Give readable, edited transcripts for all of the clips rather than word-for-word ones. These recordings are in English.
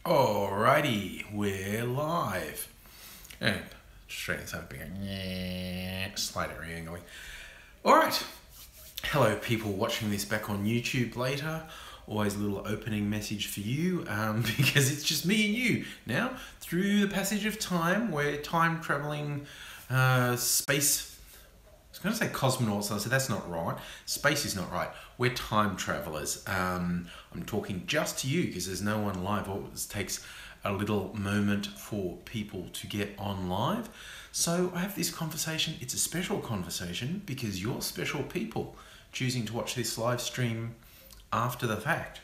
Alrighty, we're live. And straight inside being slightly angling. Alright. Hello people watching this back on YouTube later. Always a little opening message for you, because it's just me and you now through the passage of time. We're time traveling space. I was going to say cosmonauts, and I said that's not right. Space is not right. We're time travelers. I'm talking just to you because there's no one live. It takes a little moment for people to get on live. So I have this conversation. It's a special conversation because you're special people choosing to watch this live stream after the fact,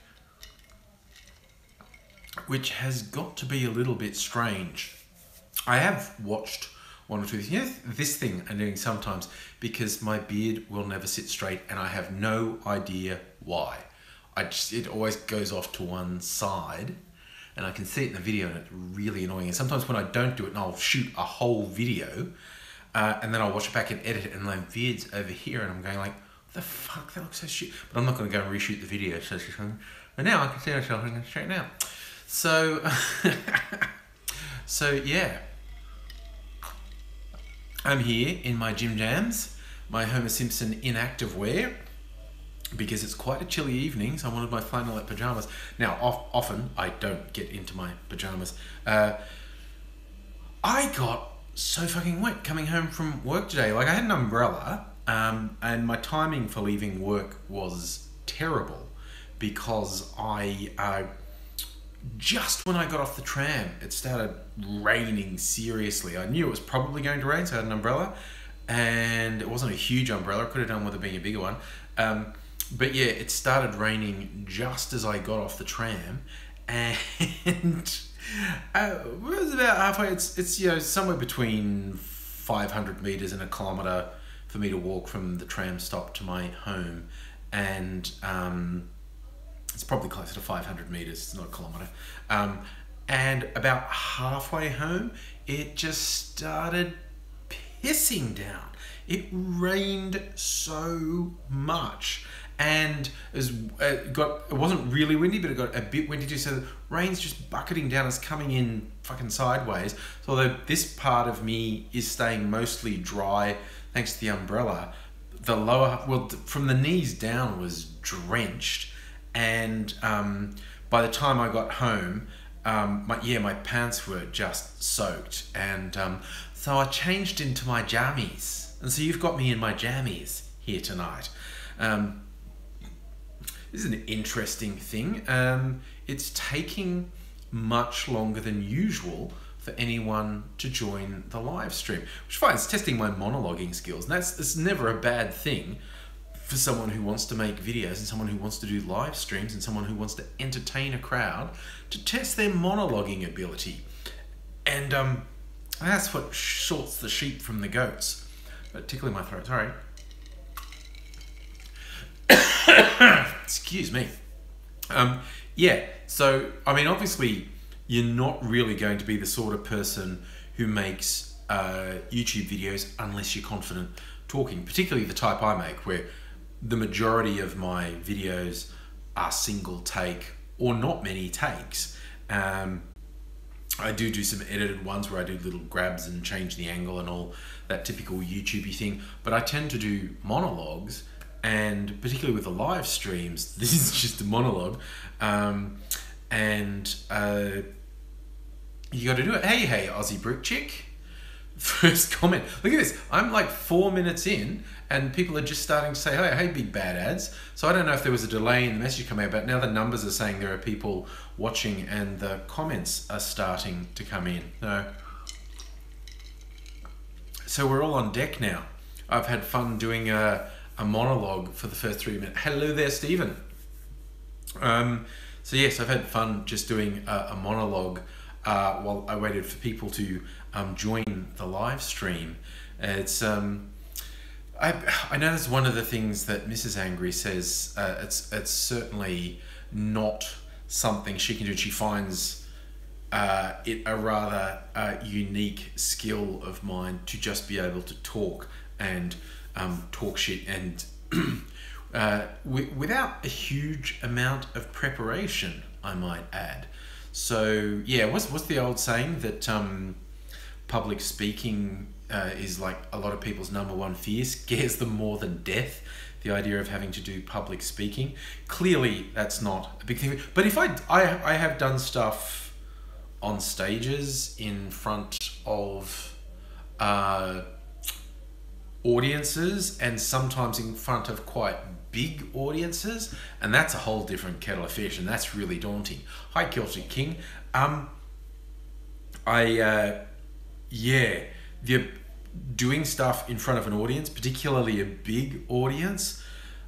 which has got to be a little bit strange. I have watched one or two things. You know, this thing I'm doing sometimes because my beard will never sit straight and I have no idea why. It always goes off to one side and I can see it in the video and it's really annoying. And sometimes when I don't do it and I'll shoot a whole video and then I'll watch it back and edit it and my beard's over here and I'm going like, what the fuck, that looks so shit. But I'm not going to go and reshoot the video. So it's just going, and now I can see myself and straighten out. So, so yeah. I'm here in my gym jams, my Homer Simpson inactive wear, because it's quite a chilly evening, so I wanted my flannelette pajamas. Now, often I don't get into my pajamas. I got so fucking wet coming home from work today. Like, I had an umbrella, and my timing for leaving work was terrible because just when I got off the tram, it started raining seriously. I knew it was probably going to rain, so I had an umbrella, and it wasn't a huge umbrella. I could have done with it being a bigger one. But yeah, it started raining just as I got off the tram, and it was about halfway. It's you know, somewhere between 500 meters and a kilometer for me to walk from the tram stop to my home, and it's probably closer to 500 meters, it's not a kilometer. And about halfway home, it just started pissing down. It rained so much. And it wasn't really windy, but it got a bit windy too. So the rain's just bucketing down. It's coming in fucking sideways. So although this part of me is staying mostly dry, thanks to the umbrella, the lower, well, from the knees down was drenched. And by the time I got home, my pants were just soaked, and so I changed into my jammies, and so you've got me in my jammies here tonight. This is an interesting thing. It's taking much longer than usual for anyone to join the live stream, which is fine. It's testing my monologuing skills, and it's never a bad thing for someone who wants to make videos and someone who wants to do live streams and someone who wants to entertain a crowd to test their monologuing ability. And that's what sorts the sheep from the goats. But tickling my throat, sorry. Excuse me. Yeah, so, I mean, obviously, you're not really going to be the sort of person who makes YouTube videos unless you're confident talking, particularly the type I make, where the majority of my videos are single take or not many takes. I do some edited ones where I do little grabs and change the angle and all that typical YouTubey thing, but I tend to do monologues, and particularly with the live streams, this is just a monologue, and you got to do it. Hey, Aussie brick chick. First comment. Look at this. I'm like 4 minutes in and people are just starting to say, hey, big bad ads. So I don't know if there was a delay in the message coming out, but now the numbers are saying there are people watching and the comments are starting to come in. No. So we're all on deck now. I've had fun doing a monologue for the first 3 minutes. Hello there, Stephen. So yes, I've had fun just doing a monologue while I waited for people to join the live stream. It's I know that's one of the things that Mrs. Angry says. It's certainly not something she can do. She finds it a rather unique skill of mine to just be able to talk and talk shit and without a huge amount of preparation, I might add. So yeah, what's the old saying that public speaking is like a lot of people's number one fear, scares them more than death. The idea of having to do public speaking. Clearly, that's not a big thing. But if I have done stuff on stages in front of audiences, and sometimes in front of quite big audiences, and that's a whole different kettle of fish, and that's really daunting. Hi, Celtic King. Yeah, the doing stuff in front of an audience, particularly a big audience,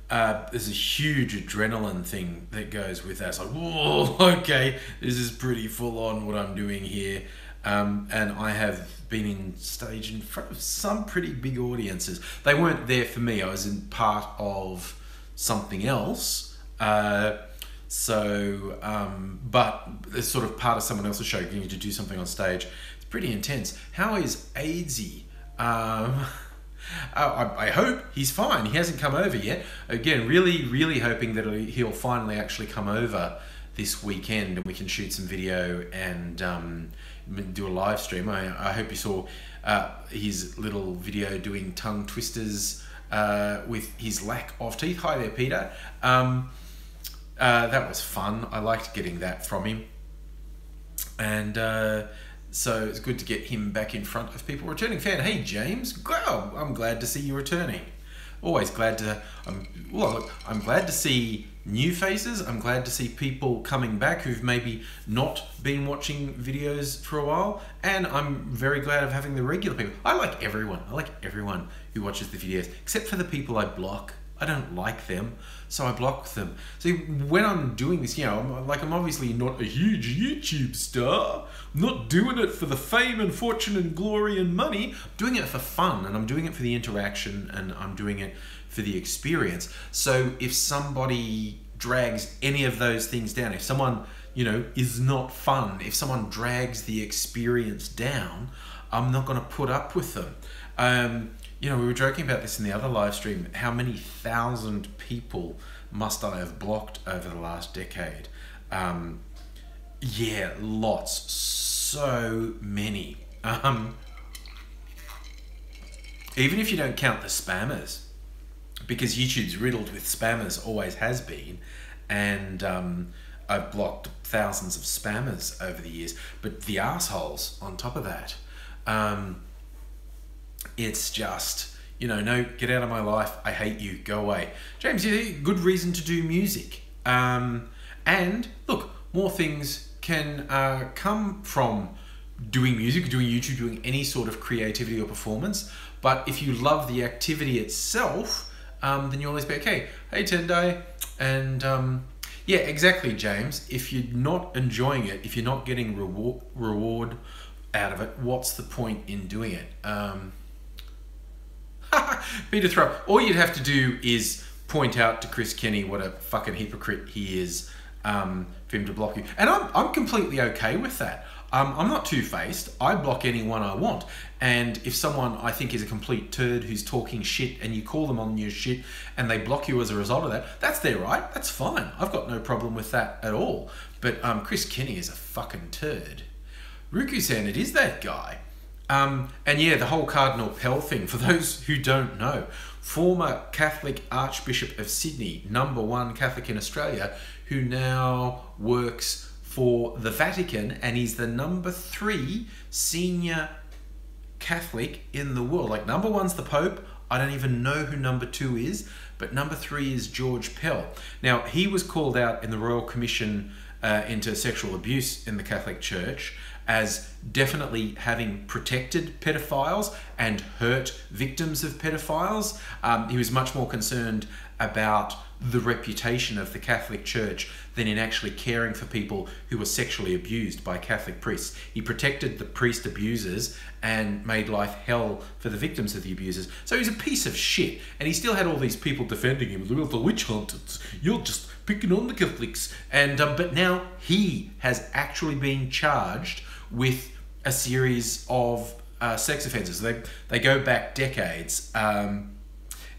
there's a huge adrenaline thing that goes with that. It's like, whoa, okay, this is pretty full on what I'm doing here. And I have been in stage in front of some pretty big audiences. They weren't there for me. I was in part of something else. But it's sort of part of someone else's show, getting to do something on stage. It's pretty intense. How is AIDSy? I hope he's fine. He hasn't come over yet. Again, really hoping that he'll finally actually come over this weekend and we can shoot some video and do a live stream. I hope you saw his little video doing tongue twisters with his lack of teeth. Hi there, Peter. That was fun. I liked getting that from him. And so it's good to get him back in front of people. Returning fan, hey James. Wow, I'm glad to see you returning. Always glad to. I'm glad to see new faces. I'm glad to see people coming back who've maybe not been watching videos for a while. And I'm very glad of having the regular people. I like everyone. I like everyone who watches the videos, except for the people I block. I don't like them, so I block them. See, when I'm doing this, you know, I'm obviously not a huge YouTube star. I'm not doing it for the fame and fortune and glory and money. I'm doing it for fun, and I'm doing it for the interaction, and I'm doing it for the experience. So if somebody drags any of those things down, if someone, you know, is not fun, if someone drags the experience down, I'm not going to put up with them. You know, we were joking about this in the other live stream. How many thousand people must I have blocked over the last decade? Yeah, lots. So many. Even if you don't count the spammers, because YouTube's riddled with spammers, always has been. And I've blocked thousands of spammers over the years. But the assholes on top of that, it's just, you know, no, get out of my life. I hate you. Go away. James, good reason to do music. And look, more things can come from doing music, doing YouTube, doing any sort of creativity or performance. But if you love the activity itself, then you'll always be okay. Hey, Tendai. And yeah, exactly, James. If you're not enjoying it, if you're not getting reward out of it, what's the point in doing it? Peter Throw. All you'd have to do is point out to Chris Kenny what a fucking hypocrite he is for him to block you. And I'm completely okay with that. I'm not two-faced. I block anyone I want. And if someone I think is a complete turd who's talking shit and you call them on your shit and they block you as a result of that, that's their right. That's fine. I've got no problem with that at all. But Chris Kenny is a fucking turd. Ruku-san, it is that guy. And yeah, the whole Cardinal Pell thing, for those who don't know, former Catholic Archbishop of Sydney, #1 Catholic in Australia, who now works for the Vatican and he's the #3 senior Catholic in the world. Like, #1's the Pope. I don't even know who #2 is, but #3 is George Pell. Now, he was called out in the Royal Commission into sexual abuse in the Catholic Church as definitely having protected pedophiles and hurt victims of pedophiles. He was much more concerned about the reputation of the Catholic Church than in actually caring for people who were sexually abused by Catholic priests. He protected the priest abusers and made life hell for the victims of the abusers. So he's a piece of shit. And he still had all these people defending him. Well, the witch hunters, you're just picking on the Catholics. And but now he has actually been charged with a series of sex offences. They go back decades.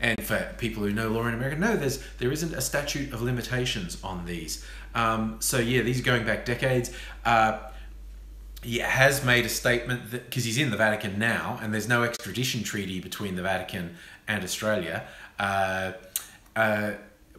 And for people who know law in America, no, there isn't a statute of limitations on these. So yeah, these are going back decades. He has made a statement that, because he's in the Vatican now, and there's no extradition treaty between the Vatican and Australia, but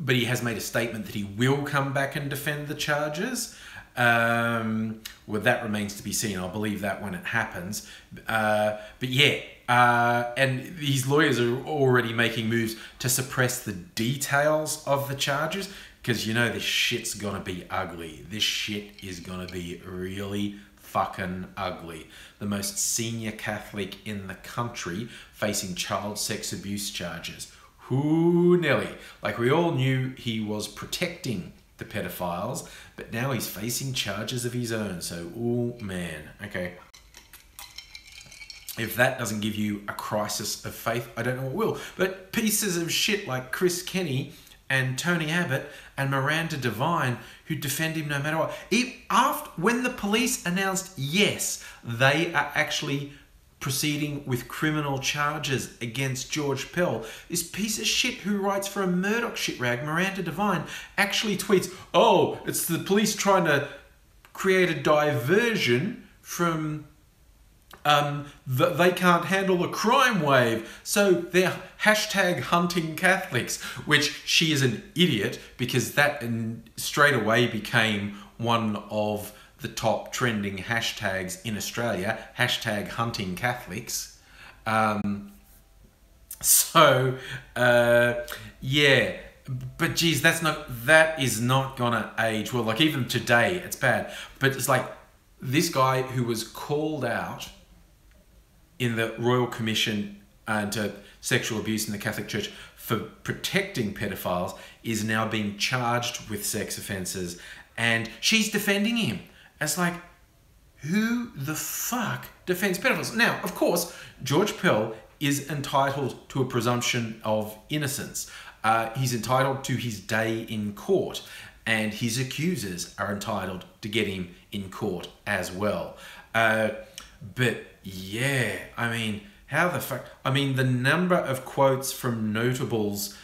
he has made a statement that he will come back and defend the charges. Well, that remains to be seen. I'll believe that when it happens. But yeah, and his lawyers are already making moves to suppress the details of the charges, because you know this shit's gonna be ugly. This shit is gonna be really fucking ugly. The most senior Catholic in the country facing child sex abuse charges. Who Nelly? Like, we all knew he was protecting the pedophiles, but now he's facing charges of his own. So, oh man, okay. If that doesn't give you a crisis of faith, I don't know what will. But pieces of shit like Chris Kenny and Tony Abbott and Miranda Devine, who defend him no matter what. When the police announced, yes, they are actually proceeding with criminal charges against George Pell, this piece of shit who writes for a Murdoch shit rag, Miranda Devine, actually tweets, oh, it's the police trying to create a diversion from they can't handle the crime wave, so they're hashtag hunting Catholics, which she is an idiot, because that straight away became one of the top trending hashtags in Australia, hashtag hunting Catholics. Yeah, but geez, that is not gonna age well. Like, even today, it's bad. But it's like, this guy who was called out in the Royal Commission into sexual abuse in the Catholic Church for protecting pedophiles is now being charged with sex offences, and she's defending him. It's like, who the fuck defends pedophiles? Now, of course, George Pell is entitled to a presumption of innocence. He's entitled to his day in court, and his accusers are entitled to get him in court as well. But yeah, I mean, how the fuck? I mean, the number of quotes from notables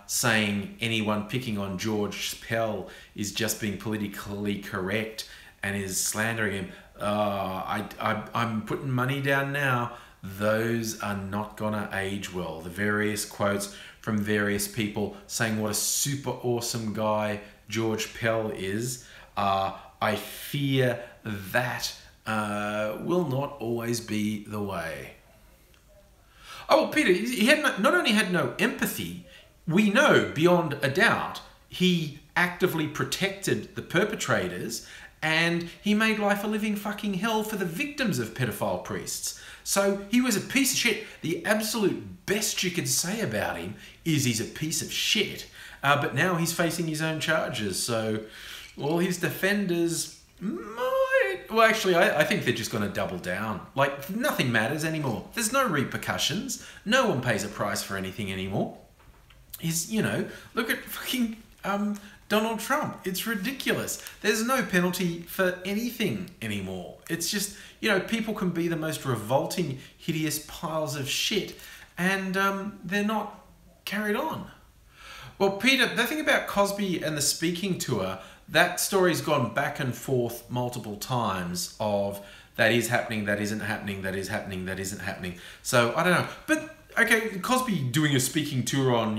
saying anyone picking on George Pell is just being politically correct and is slandering him. I'm putting money down now. Those are not gonna age well. The various quotes from various people saying what a super awesome guy George Pell is, I fear that will not always be the way. Oh, well, Peter, he not only had no empathy, we know beyond a doubt he actively protected the perpetrators, and he made life a living fucking hell for the victims of pedophile priests. So he was a piece of shit. The absolute best you could say about him is he's a piece of shit. But now he's facing his own charges. So all his defenders might... Well, actually, I think they're just going to double down. Like, nothing matters anymore. There's no repercussions. No one pays a price for anything anymore. Look at fucking Donald Trump. It's ridiculous. There's no penalty for anything anymore. It's just, people can be the most revolting, hideous piles of shit, and they're not carried on. Well, Peter, the thing about Cosby and the speaking tour, that story's gone back and forth multiple times of that is happening, that isn't happening, that is happening, that isn't happening. So, I don't know. But, okay, Cosby doing a speaking tour on,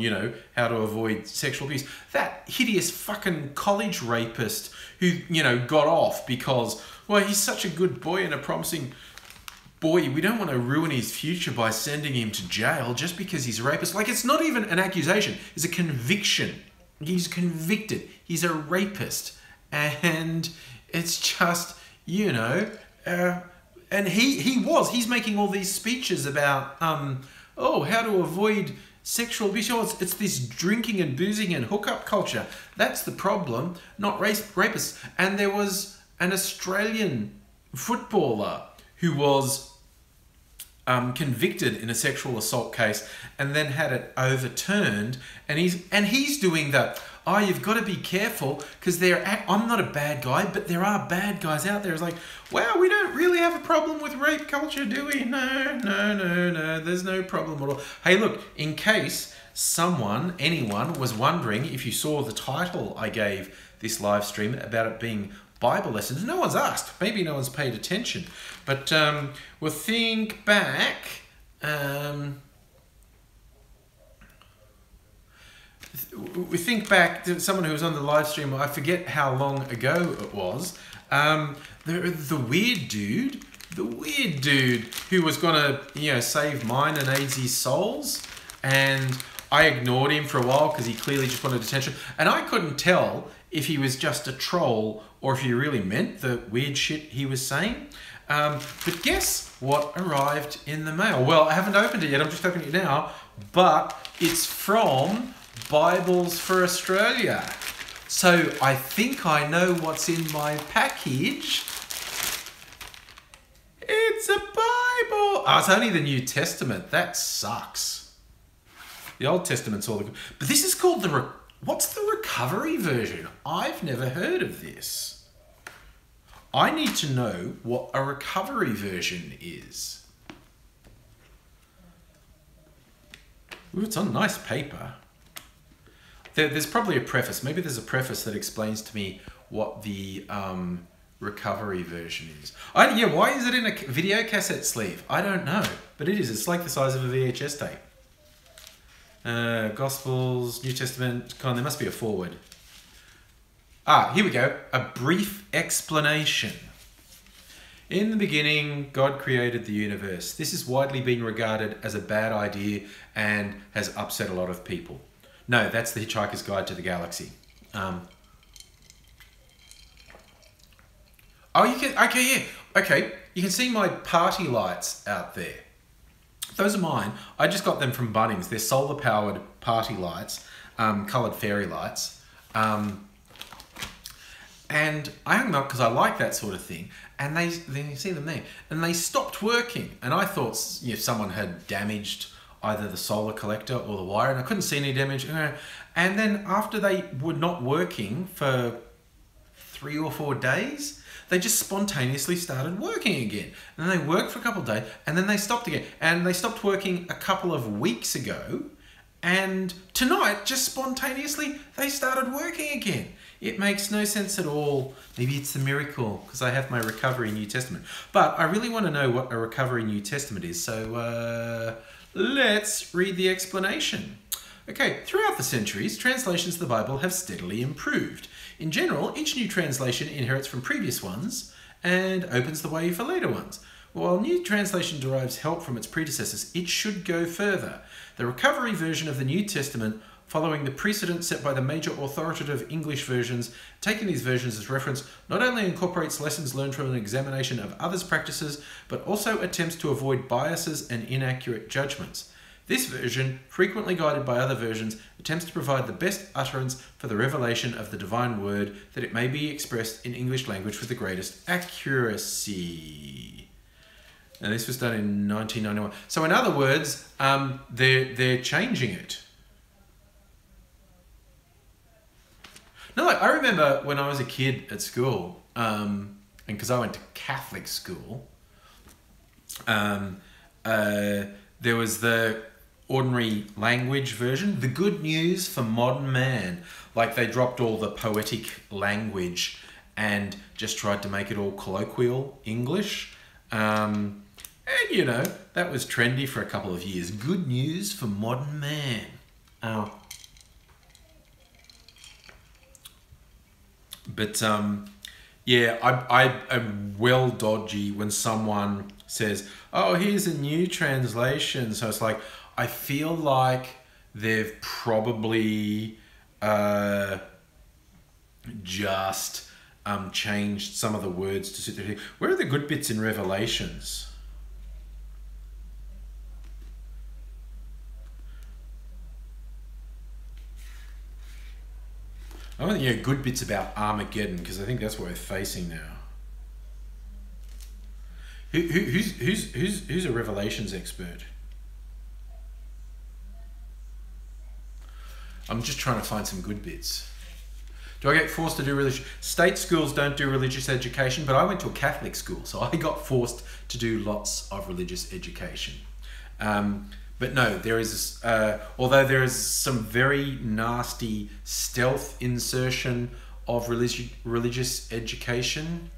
how to avoid sexual abuse. That hideous fucking college rapist who, got off because, well, he's such a good boy and a promising boy. We don't want to ruin his future by sending him to jail just because he's a rapist. Like, it's not even an accusation. It's a conviction. He's convicted. He's a rapist. And it's just, and he's making all these speeches about, how to avoid sexual abuse. It's this drinking and boozing and hookup culture. That's the problem, not rapists. And there was an Australian footballer who was convicted in a sexual assault case and then had it overturned, and he's doing that. Oh, you've got to be careful because I'm not a bad guy, but there are bad guys out there. It's like, wow, we don't really have a problem with rape culture, do we? No, there's no problem at all. Hey, look, in case anyone was wondering, if you saw the title I gave this live stream about it being Bible lessons. No one's asked. Maybe no one's paid attention. But we'll think back. We think back to someone who was on the live stream. I forget how long ago it was. The weird dude who was gonna, save mine and AIDS's souls, and I ignored him for a while because he clearly just wanted attention, and I couldn't tell if he was just a troll or if he really meant the weird shit he was saying. But guess what arrived in the mail? Well, I haven't opened it yet. I'm just opening it now, but it's from Bibles for Australia. So I think I know what's in my package. It's a Bible. Oh, it's only the New Testament. That sucks. The Old Testament's all the good. But this is called what's the recovery version? I've never heard of this. I need to know what a recovery version is. Ooh, it's on nice paper. There's probably a preface. Maybe there's a preface that explains to me what the recovery version is. Why is it in a video cassette sleeve? I don't know, but it is. It's like the size of a VHS tape. Gospels, New Testament. Come on, there must be a foreword. Here we go. A brief explanation. In the beginning, God created the universe. This has widely been regarded as a bad idea and has upset a lot of people. No, that's The Hitchhiker's Guide to the Galaxy. Okay. You can see my party lights out there. Those are mine. I just got them from Bunnings. They're solar-powered party lights, coloured fairy lights. And I hung them up because I like that sort of thing. And then you see them there. And they stopped working. And I thought someone had damaged either the solar collector or the wire, and I couldn't see any damage. And then after they were not working for 3 or 4 days, they just spontaneously started working again. And then they worked for a couple of days, and then they stopped again. And they stopped working a couple of weeks ago, and tonight, just spontaneously, they started working again. It makes no sense at all. Maybe it's the miracle, because I have my Recovery New Testament. But I really want to know what a Recovery New Testament is, so let's read the explanation. Okay, throughout the centuries, translations of the Bible have steadily improved. In general, each new translation inherits from previous ones and opens the way for later ones. While a new translation derives help from its predecessors, it should go further. The recovery version of the New Testament, following the precedent set by the major authoritative English versions, taking these versions as reference, not only incorporates lessons learned from an examination of others' practices, but also attempts to avoid biases and inaccurate judgments. This version, frequently guided by other versions, attempts to provide the best utterance for the revelation of the divine word, that it may be expressed in English language with the greatest accuracy. And this was done in 1991. So in other words, they're changing it. No, I remember when I was a kid at school, and because I went to Catholic school, there was the ordinary language version, the good news for modern man. Like they dropped all the poetic language and just tried to make it all colloquial English. And that was trendy for a couple of years. Good news for modern man. But I'm well dodgy when someone says, oh, here's a new translation. So it's like, I feel like they've probably just changed some of the words to suit their thing. Where are the good bits in Revelations? I want to hear good bits about Armageddon, because I think that's what we're facing now. Who's a Revelations expert? I'm just trying to find some good bits. Do I get forced to do religious? State schools don't do religious education, but I went to a Catholic school, so I got forced to do lots of religious education. But no, there is, although there is some very nasty stealth insertion of religious education.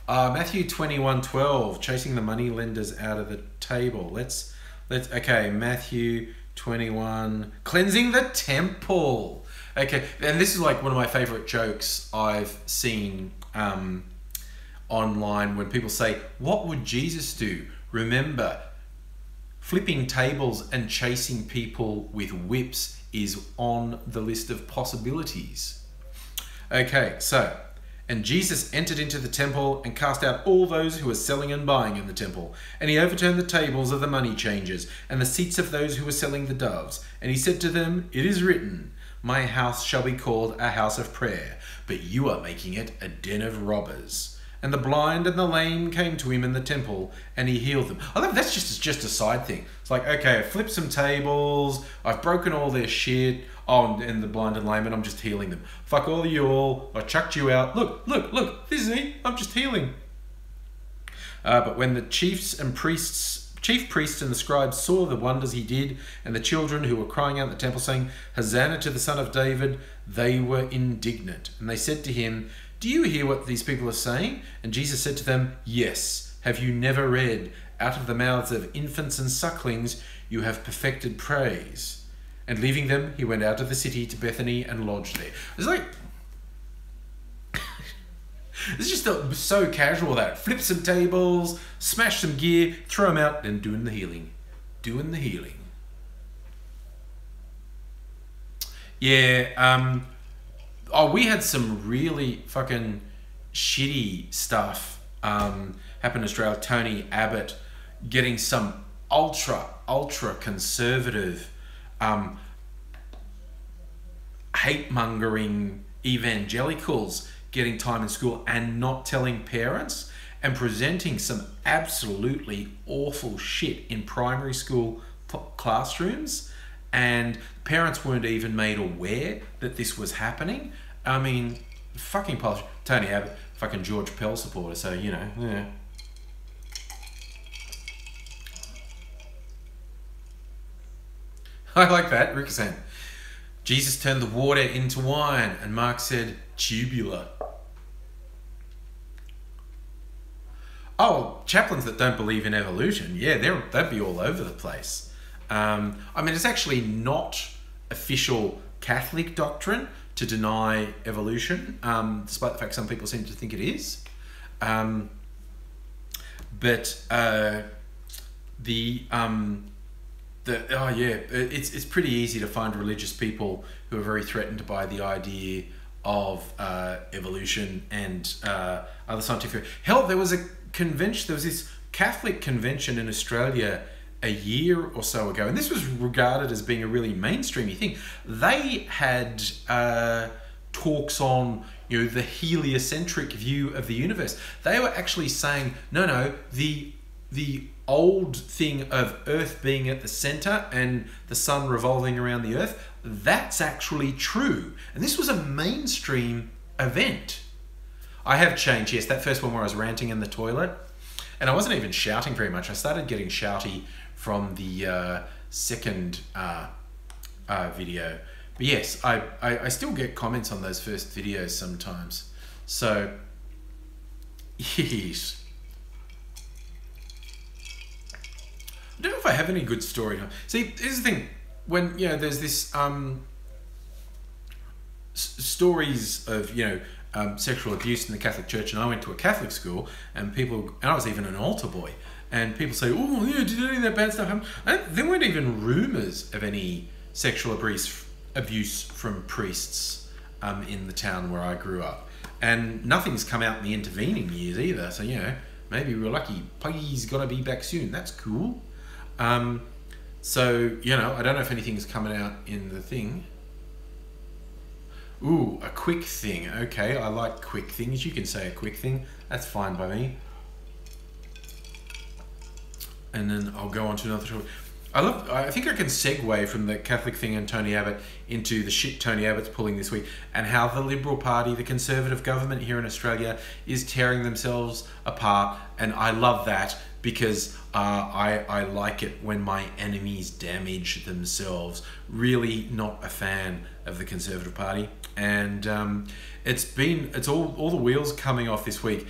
Matthew 21:12, chasing the money lenders out of the table. Let's okay, Matthew 21, cleansing the temple. Okay, and this is like one of my favorite jokes I've seen online when people say, what would Jesus do? Remember, flipping tables and chasing people with whips is on the list of possibilities. Okay, so, and Jesus entered into the temple and cast out all those who were selling and buying in the temple. And he overturned the tables of the money changers and the seats of those who were selling the doves. And he said to them, it is written, my house shall be called a house of prayer, but you are making it a den of robbers. And the blind and the lame came to him in the temple, and he healed them. I love that's just a side thing. It's like, okay, I flipped some tables, I've broken all their shit. Oh, and the blind and lame, and I'm just healing them. Fuck all of you all. I chucked you out. Look, this is me. I'm just healing. But when the chief priests and the scribes saw the wonders he did, and the children who were crying out in the temple saying, Hosanna to the Son of David, they were indignant. And they said to him, do you hear what these people are saying? And Jesus said to them, yes. Have you never read, out of the mouths of infants and sucklings you have perfected praise? And leaving them, he went out of the city to Bethany and lodged there. It's like, it's just so casual that flip some tables, smash some gear, throw them out, and doing the healing. Doing the healing. Yeah, oh, we had some really fucking shitty stuff happen in Australia. Tony Abbott getting some ultra conservative hate-mongering evangelicals getting time in school and not telling parents, and presenting some absolutely awful shit in primary school classrooms, and parents weren't even made aware that this was happening. I mean, fucking politician. Tony Abbott, fucking George Pell supporter, so, you know, yeah. I like that. Rick saying, Jesus turned the water into wine, and Mark said, tubular. Oh, chaplains that don't believe in evolution, yeah, they'd be all over the place. I mean, it's actually not official Catholic doctrine to deny evolution, despite the fact some people seem to think it is. It's pretty easy to find religious people who are very threatened by the idea of evolution and other scientific. Hell, there was this Catholic convention in Australia a year or so ago, and this was regarded as being a really mainstreamy thing. They had talks on, you know, the heliocentric view of the universe. They were actually saying, no, the old thing of Earth being at the center and the sun revolving around the Earth, that's actually true. And this was a mainstream event. I have changed, yes, that first one where I was ranting in the toilet, and I wasn't even shouting very much. I started getting shouty from the second video. But yes, I still get comments on those first videos sometimes. So, yes. I don't know if I have any good story. See, here's the thing. When, you know, there's this stories of, you know, sexual abuse in the Catholic Church, and I went to a Catholic school, and I was even an altar boy, and people say, oh yeah, did any of that bad stuff happen? There weren't even rumours of any sexual abuse from priests in the town where I grew up, and nothing's come out in the intervening years either, so, you know, maybe we're lucky. Puggy's gotta be back soon, that's cool. So, you know, I don't know if anything's coming out in the thing. Ooh, a quick thing. Okay, I like quick things. You can say a quick thing. That's fine by me. And then I'll go on to another topic. I think I can segue from the Catholic thing and Tony Abbott into the shit Tony Abbott's pulling this week, and how the Liberal Party, the Conservative government here in Australia, is tearing themselves apart. And I love that, because I like it when my enemies damage themselves. Really not a fan of the Conservative Party. And it's all the wheels coming off this week.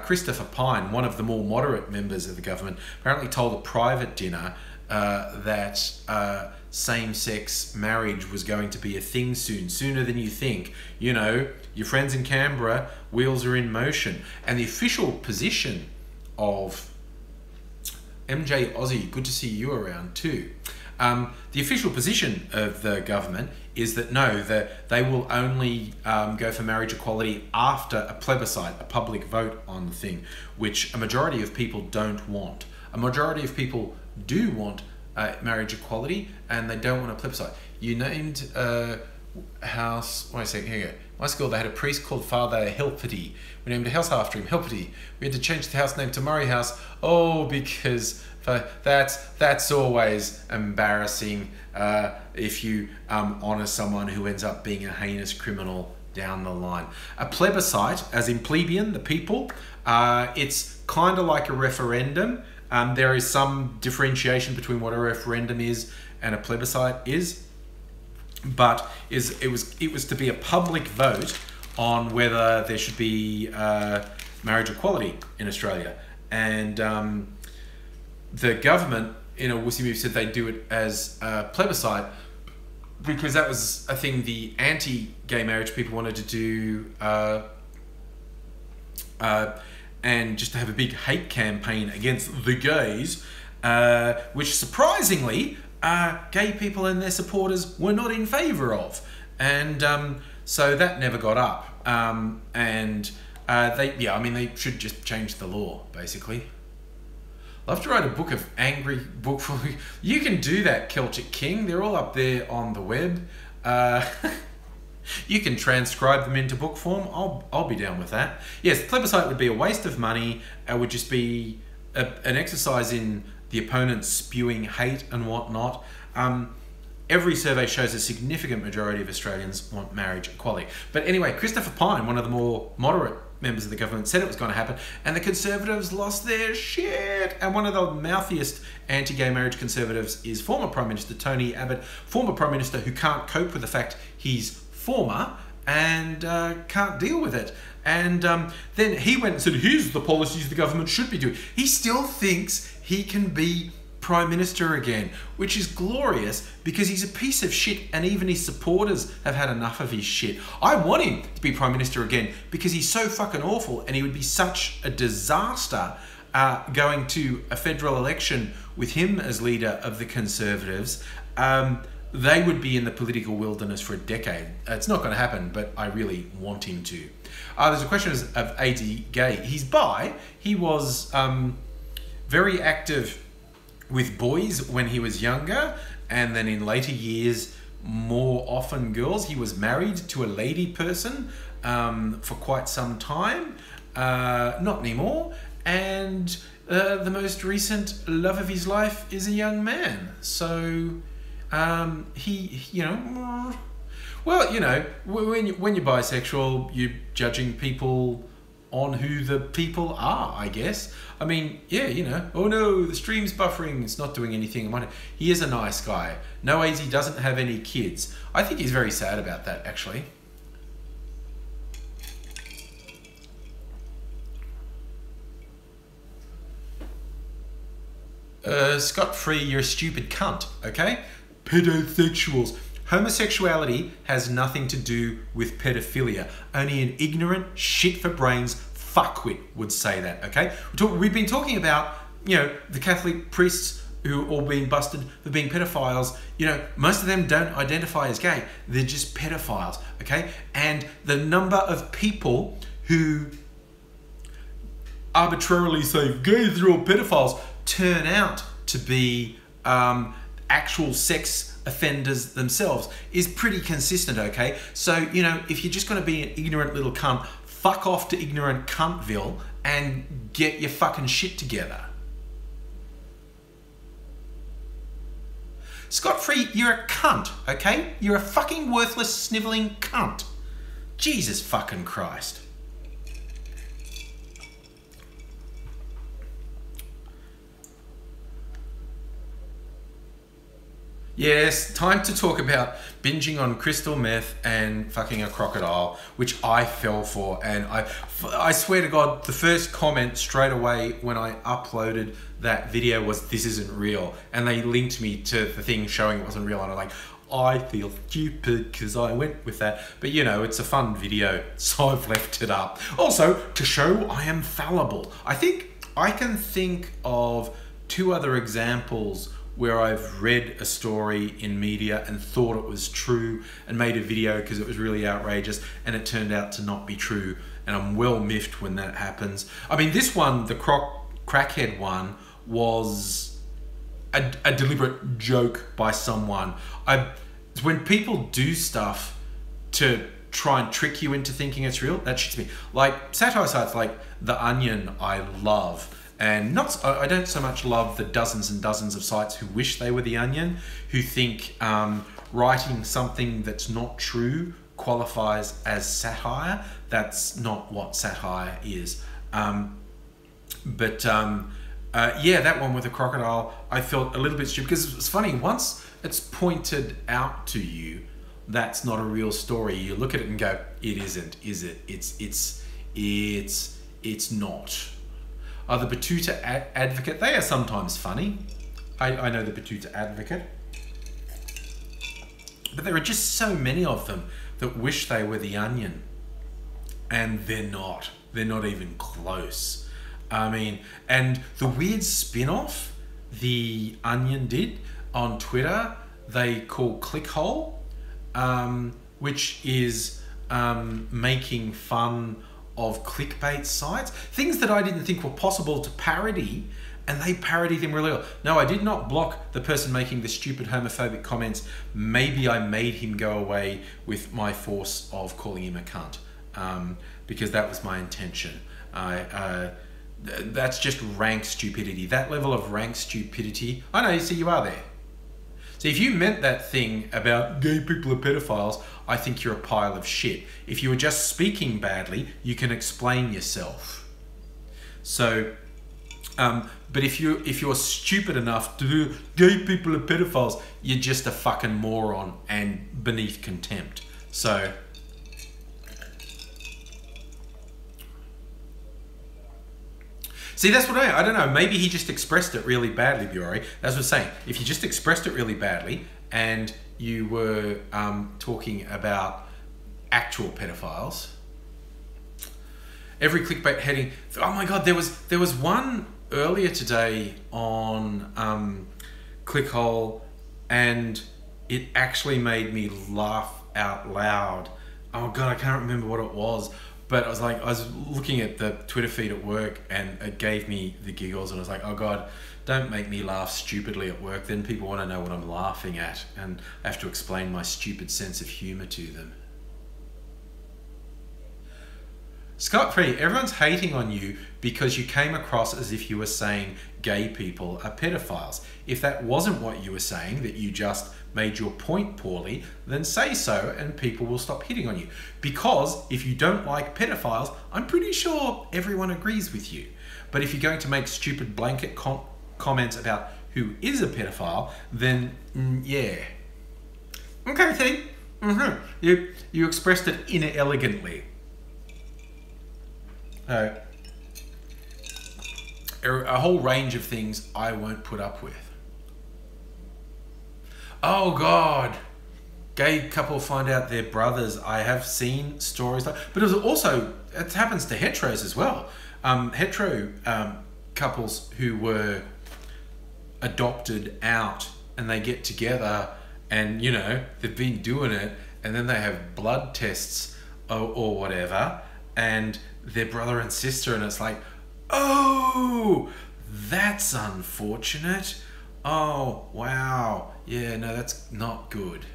Christopher Pyne, one of the more moderate members of the government, apparently told a private dinner that same-sex marriage was going to be a thing soon, sooner than you think. You know, your friends in Canberra, wheels are in motion. And the official position of MJ Aussie, good to see you around too. The official position of the government is that no, that they will only go for marriage equality after a plebiscite, a public vote on the thing, which a majority of people don't want. A majority of people do want marriage equality, and they don't want a plebiscite. You named a house. Wait a second. Here you go. My school, they had a priest called Father Helpety. We named a house after him, Helpety. We had to change the house name to Murray House. Oh, because that's always embarrassing if you honour someone who ends up being a heinous criminal down the line. A plebiscite, as in plebeian, the people, it's kind of like a referendum. There is some differentiation between what a referendum is and a plebiscite is, but it was to be a public vote on whether there should be marriage equality in Australia. And the government, in a wussy move, said they'd do it as a plebiscite because that was a thing the anti-gay marriage people wanted to do, and just to have a big hate campaign against the gays, which surprisingly, gay people and their supporters were not in favour of. And so that never got up. They should just change the law, basically. I'll have to write a book of angry book for you. You can do that, Celtic King. They're all up there on the web. You can transcribe them into book form. I'll be down with that. Yes, the plebiscite would be a waste of money. It would just be an exercise in the opponents spewing hate and whatnot. Every survey shows a significant majority of Australians want marriage equality. But anyway, Christopher Pyne, one of the more moderate members of the government, said it was going to happen, and the Conservatives lost their shit. And one of the mouthiest anti-gay marriage Conservatives is former Prime Minister Tony Abbott, former Prime Minister who can't cope with the fact he's former and can't deal with it. And then he went and said, here's the policies the government should be doing. He still thinks he can be Prime Minister again, which is glorious because he's a piece of shit and even his supporters have had enough of his shit. I want him to be Prime Minister again because he's so fucking awful and he would be such a disaster going to a federal election with him as leader of the Conservatives. They would be in the political wilderness for a decade. It's not going to happen, but I really want him to. There's a question of AD Gay. He's bi. He was very active with boys when he was younger, and then in later years, more often girls. He was married to a lady person for quite some time. Not anymore. And the most recent love of his life is a young man. So he, you know, well, you know, when you're bisexual, you're judging people on who the people are, I guess. I mean, yeah, you know, oh no, the stream's buffering, it's not doing anything. He is a nice guy. No, he doesn't have any kids. I think he's very sad about that, actually. Scot-free, you're a stupid cunt, okay? Pedosexuals. Homosexuality has nothing to do with pedophilia. Only an ignorant, shit-for-brains fuckwit would say that, okay? We've been talking about, you know, the Catholic priests who are all being busted for being pedophiles. You know, most of them don't identify as gay. They're just pedophiles, okay? And the number of people who arbitrarily say gays are all pedophiles turn out to be actual sex offenders themselves is pretty consistent, okay? So, you know, if you're just going to be an ignorant little cunt, fuck off to ignorant cuntville and get your fucking shit together. Scot-free, you're a cunt, okay? You're a fucking worthless, snivelling cunt. Jesus fucking Christ. Yes, time to talk about binging on crystal meth and fucking a crocodile, which I fell for. And I swear to God, the first comment straight away when I uploaded that video was, "This isn't real." And they linked me to the thing showing it wasn't real. And I'm like, I feel stupid because I went with that. But you know, it's a fun video, so I've left it up. Also, to show I am fallible. I think I can think of 2 other examples where I've read a story in media and thought it was true and made a video because it was really outrageous and it turned out to not be true, and I'm well miffed when that happens. I mean, this one, the crackhead one, was a deliberate joke by someone. When people do stuff to try and trick you into thinking it's real, that shits me. Like satire sites like The Onion, I love. And I don't so much love the dozens and dozens of sites who wish they were The Onion, who think writing something that's not true qualifies as satire. That's not what satire is. Yeah, that one with the crocodile, I felt a little bit stupid because it's funny, once it's pointed out to you that's not a real story, you look at it and go, it isn't, is it? It's not. The Batuta Advocate, they are sometimes funny. I know the Batuta Advocate. But there are just so many of them that wish they were The Onion. And they're not. They're not even close. I mean, and the weird spin-off The Onion did on Twitter, they call Clickhole, which is making fun of clickbait sites, things that I didn't think were possible to parody, and they parody them really well. No, I did not block the person making the stupid homophobic comments. Maybe I made him go away with my force of calling him a cunt, because that was my intention. That's just rank stupidity. That level of rank stupidity. I know, you see, you are there. So if you meant that thing about gay people are pedophiles, I think you're a pile of shit. If you were just speaking badly, you can explain yourself. So, but if you're stupid enough to do gay people are pedophiles, you're just a fucking moron and beneath contempt. So, see, that's what I don't know. Maybe he just expressed it really badly, Biore. That's what I'm saying. If you just expressed it really badly and you were talking about actual pedophiles, every clickbait heading. Oh my God, there was one earlier today on Clickhole, and it actually made me laugh out loud. Oh God, I can't remember what it was. But I was looking at the Twitter feed at work and it gave me the giggles, and I was like, oh God, don't make me laugh stupidly at work. Then people want to know what I'm laughing at and I have to explain my stupid sense of humor to them. Scott Free, everyone's hating on you because you came across as if you were saying gay people are pedophiles. If that wasn't what you were saying, that you just made your point poorly, then say so and people will stop hitting on you. Because if you don't like pedophiles, I'm pretty sure everyone agrees with you. But if you're going to make stupid blanket comments about who is a pedophile, then yeah. Okay, T. You expressed it inelegantly. A whole range of things I won't put up with. Oh God, gay couple find out they're brothers. I have seen stories like, but it happens to heteros as well. Hetero couples who were adopted out and they get together and, you know, they've been doing it and then they have blood tests or whatever and they're brother and sister, and it's like, oh, that's unfortunate. Oh, wow. Yeah, no, that's not good.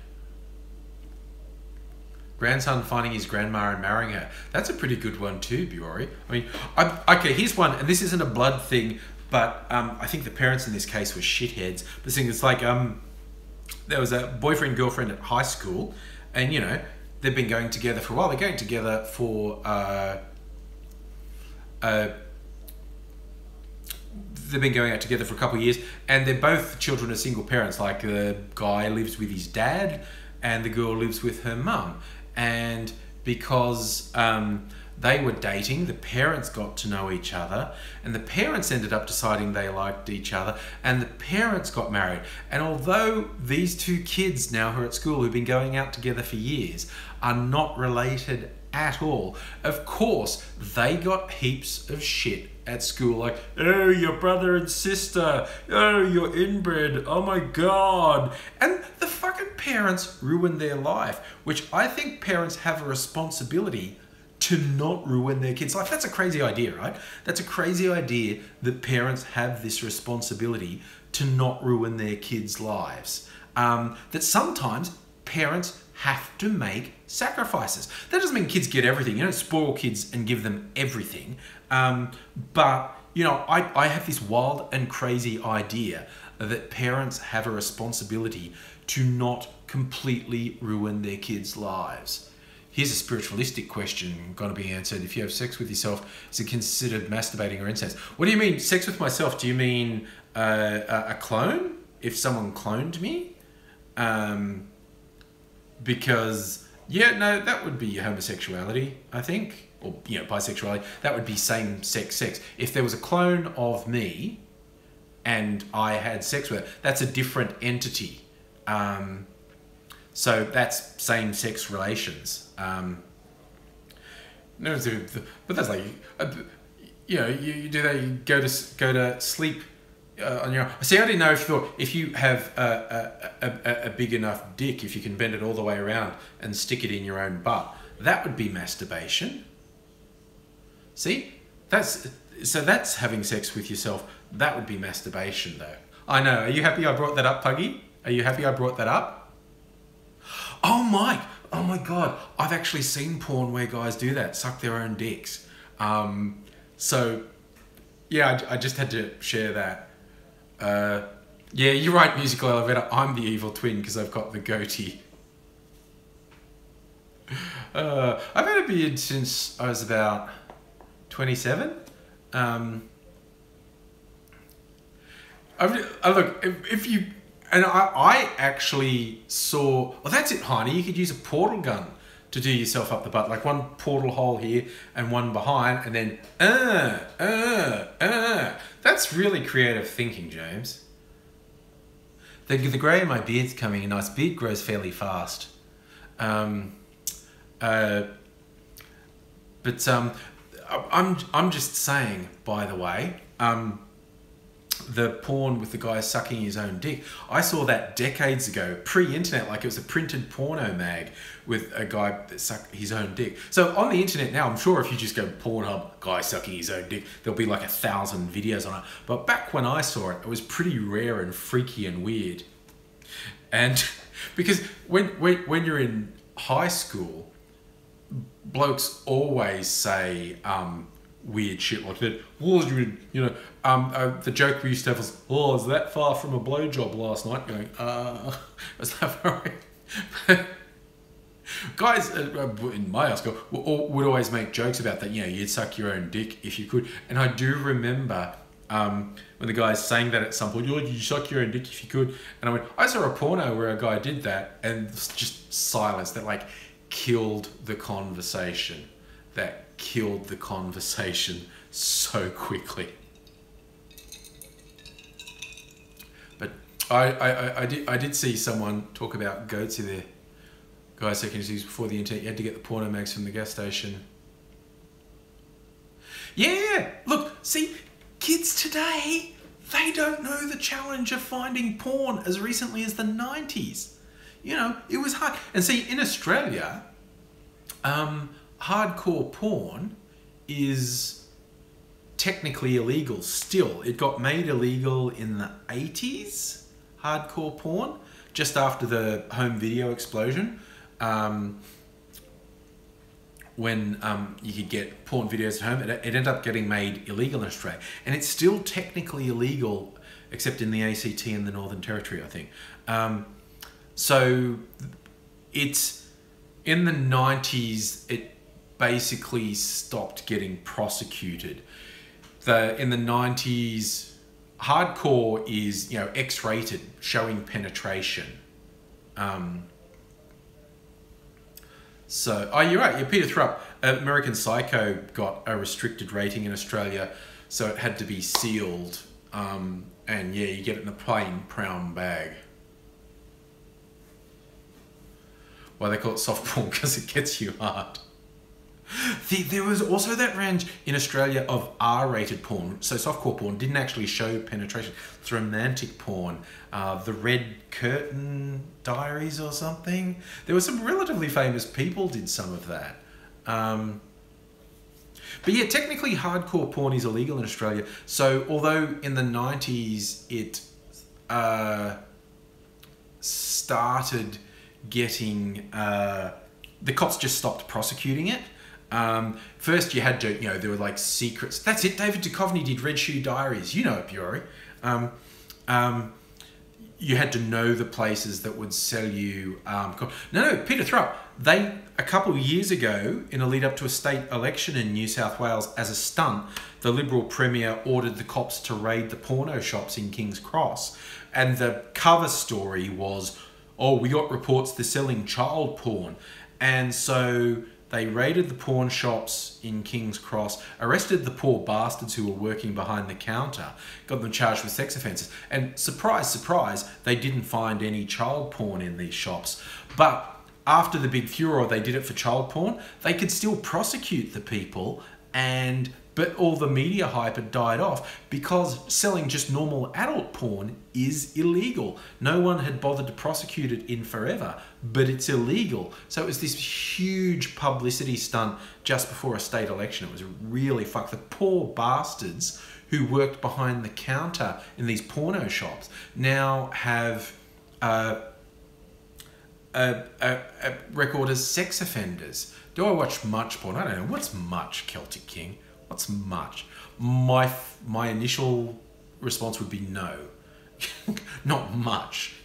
Grandson finding his grandma and marrying her. That's a pretty good one too, Biore. I mean, okay, here's one, and this isn't a blood thing, but I think the parents in this case were shitheads. But it's like, there was a boyfriend, girlfriend at high school, and, you know, they've been going together for a while. They're going together for... they've been going out together for a couple of years, and they're both children of single parents. Like the guy lives with his dad, and the girl lives with her mum. And because they were dating, the parents got to know each other, and the parents ended up deciding they liked each other, and the parents got married. And although these two kids now who are at school, who've been going out together for years, are not related at all, of course they got heaps of shit at school, like, oh, your brother and sister, oh, you're inbred, oh my god. And the fucking parents ruined their life, which I think parents have a responsibility to not ruin their kids' life. That's a crazy idea, right? That's a crazy idea that parents have this responsibility to not ruin their kids' lives. That sometimes parents have to make sacrifices. That doesn't mean kids get everything. You don't spoil kids and give them everything. But, you know, I have this wild and crazy idea that parents have a responsibility to not completely ruin their kids' lives. Here's a spiritualistic question going to be answered. If you have sex with yourself, is it considered masturbating or incest? What do you mean, sex with myself? Do you mean a clone? If someone cloned me? Because, yeah, no, that would be homosexuality, I think. Or, you know, bisexuality. That would be same-sex sex. If there was a clone of me and I had sex with it, that's a different entity. So that's same-sex relations. No, but that's like, you know, you do that. You go to sleep on your own. See, I didn't know if you have a big enough dick, if you can bend it all the way around and stick it in your own butt, that would be masturbation. See, that's having sex with yourself. That would be masturbation, though. I know. Are you happy I brought that up, Puggy? Are you happy I brought that up? Oh, Mike. Oh my God. I've actually seen porn where guys do that, suck their own dicks. So, yeah, I just had to share that. Yeah, you're right, musical elevator. I'm the evil twin because I've got the goatee. I've had a beard since I was about 27. Look, if you... And I actually saw... Well, that's it, Heine. You could use a portal gun to do yourself up the butt. Like one portal hole here and one behind. And then... That's really creative thinking, James. The grey in my beard's coming in nice. Beard grows fairly fast. But I'm just saying, by the way... the porn with the guy sucking his own dick. I saw that decades ago, pre-internet, like it was a printed porno mag with a guy that sucked his own dick. So on the internet now, I'm sure if you just go Pornhub, guy sucking his own dick, there'll be like 1,000 videos on it. But back when I saw it, it was pretty rare and freaky and weird. And because when you're in high school, blokes always say, weird shit like that. Oh, you know, the joke we used to have was, oh, I was that far from a blowjob last night. Going, was that far away? Guys in my high school would always make jokes about that. You know, you'd suck your own dick if you could. And I do remember when the guy's saying that at some point, you suck your own dick if you could. And I went, I saw a porno where a guy did that, and just silence that like killed the conversation. That killed the conversation so quickly. But I did see someone talk about goats in their guys second disease before the internet. You had to get the porno mags from the gas station. Yeah, look, see, kids today, they don't know the challenge of finding porn as recently as the 90s. You know, it was hard. And see, in Australia, hardcore porn is technically illegal still. It got made illegal in the 80s, hardcore porn, just after the home video explosion, when you could get porn videos at home. It ended up getting made illegal in Australia. And it's still technically illegal, except in the ACT and the Northern Territory, I think. So it's in the 90s, it basically stopped getting prosecuted. In the 90s, hardcore is, X-rated, showing penetration. Oh, you're right. Yeah, Peter Thrupp. American Psycho got a restricted rating in Australia, so it had to be sealed. And yeah, you get it in a plain brown bag. Why they call it soft porn? Because it gets you hard. There was also that range in Australia of R-rated porn. So softcore porn didn't actually show penetration. It's romantic porn. The Red Curtain Diaries or something. There were some relatively famous people did some of that. But yeah, technically hardcore porn is illegal in Australia. So although in the 90s it started getting... the cops just stopped prosecuting it. First you had to, there were like secrets. That's it, David Duchovny did Red Shoe Diaries. You know it, Bury. You had to know the places that would sell you... No, Peter Thrupp. A couple of years ago, in a lead up to a state election in New South Wales, as a stunt, the Liberal Premier ordered the cops to raid the porno shops in King's Cross. And the cover story was, oh, we got reports they're selling child porn. And so they raided the pawn shops in King's Cross, arrested the poor bastards who were working behind the counter, got them charged with sex offences. And surprise, surprise, they didn't find any child porn in these shops. But after the big furor they did it for child porn, they could still prosecute the people, but all the media hype had died off because selling just normal adult porn is illegal. No one had bothered to prosecute it in forever, but it's illegal. So it was this huge publicity stunt just before a state election. It was really fucked. The poor bastards who worked behind the counter in these porno shops now have a record as sex offenders. Do I watch much porn? I don't know. What's much, Celtic King? What's much? My initial response would be no. Not much.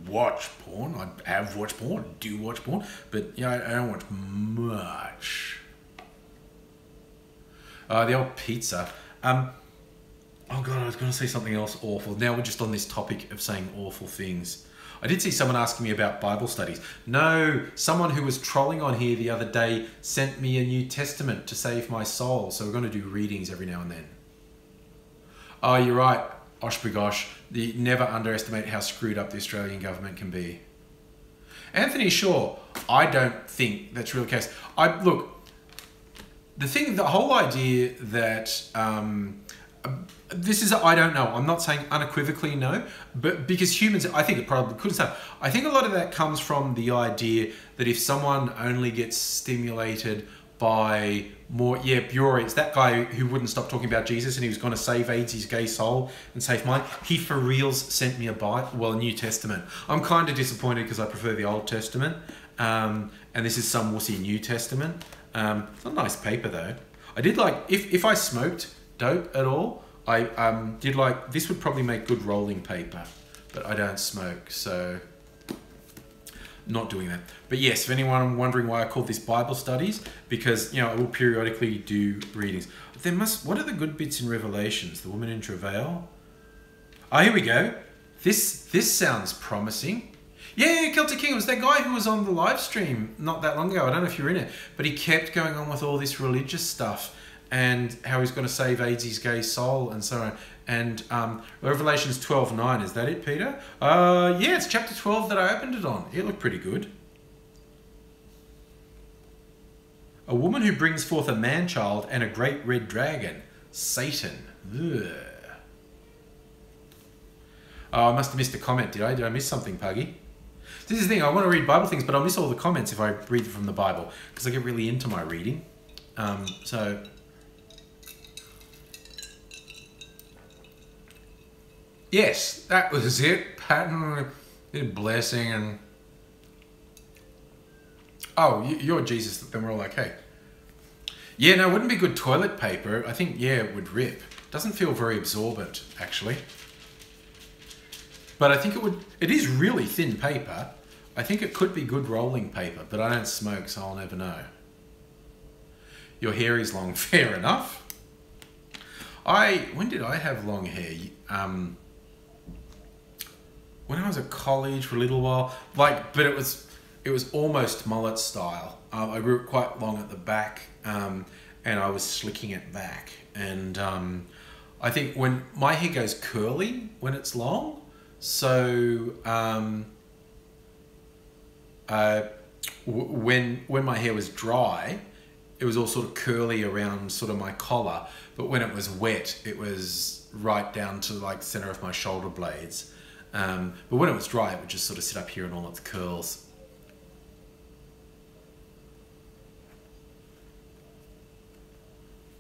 Watch porn. I have watched porn. Do watch porn. But, I don't watch much. The old pizza. Oh, God, I was going to say something else awful. Now we're just on this topic of saying awful things. I did see someone asking me about Bible studies. No, someone who was trolling on here the other day sent me a New Testament to save my soul. So we're going to do readings every now and then. Oh, you're right, Oshbagosh. Never underestimate how screwed up the Australian government can be. Anthony Shaw, I don't think that's really the case. Look, the whole idea that... this is, I don't know. I'm not saying unequivocally no, but because humans, I think it probably could have. I think a lot of that comes from the idea that if someone only gets stimulated by more, Bury, it's that guy who wouldn't stop talking about Jesus and he was going to save AIDS' gay soul and save mine. He for reals sent me a New Testament. I'm kind of disappointed because I prefer the Old Testament. And this is some wussy New Testament. It's a nice paper though. I did like, if I smoked dope at all, I did like, this would probably make good rolling paper, but I don't smoke, so not doing that. But yes, if anyone wondering why I call this Bible studies, because, I will periodically do readings. What are the good bits in Revelations? The woman in travail? Oh, here we go. This sounds promising. Yeah, Celtic King, it was that guy who was on the live stream not that long ago. I don't know if you were in it, but he kept going on with all this religious stuff and how he's going to save AIDS' gay soul and so on. And Revelations 12:9, is that it, Peter? Yeah, it's chapter 12 that I opened it on. It looked pretty good. A woman who brings forth a man-child and a great red dragon. Satan. Ugh. Oh, I must have missed a comment, did I? Did I miss something, Puggy? This is the thing, I want to read Bible things, but I'll miss all the comments if I read from the Bible, because I get really into my reading. So... Yes, that was it. Pattern, blessing, and... Oh, you're Jesus, then we're all okay. Yeah, no, it wouldn't be good toilet paper. I think, yeah, it would rip. Doesn't feel very absorbent, actually. But I think it is really thin paper. I think it could be good rolling paper, but I don't smoke, so I'll never know. Your hair is long, fair enough. When did I have long hair? When I was at college for a little while, but it was almost mullet style. I grew it quite long at the back, and I was slicking it back. And I think when my hair goes curly when it's long, so when my hair was dry, it was all sort of curly around sort of my collar, but when it was wet, it was right down to like the center of my shoulder blades. But when it was dry, it would just sort of sit up here in all its curls.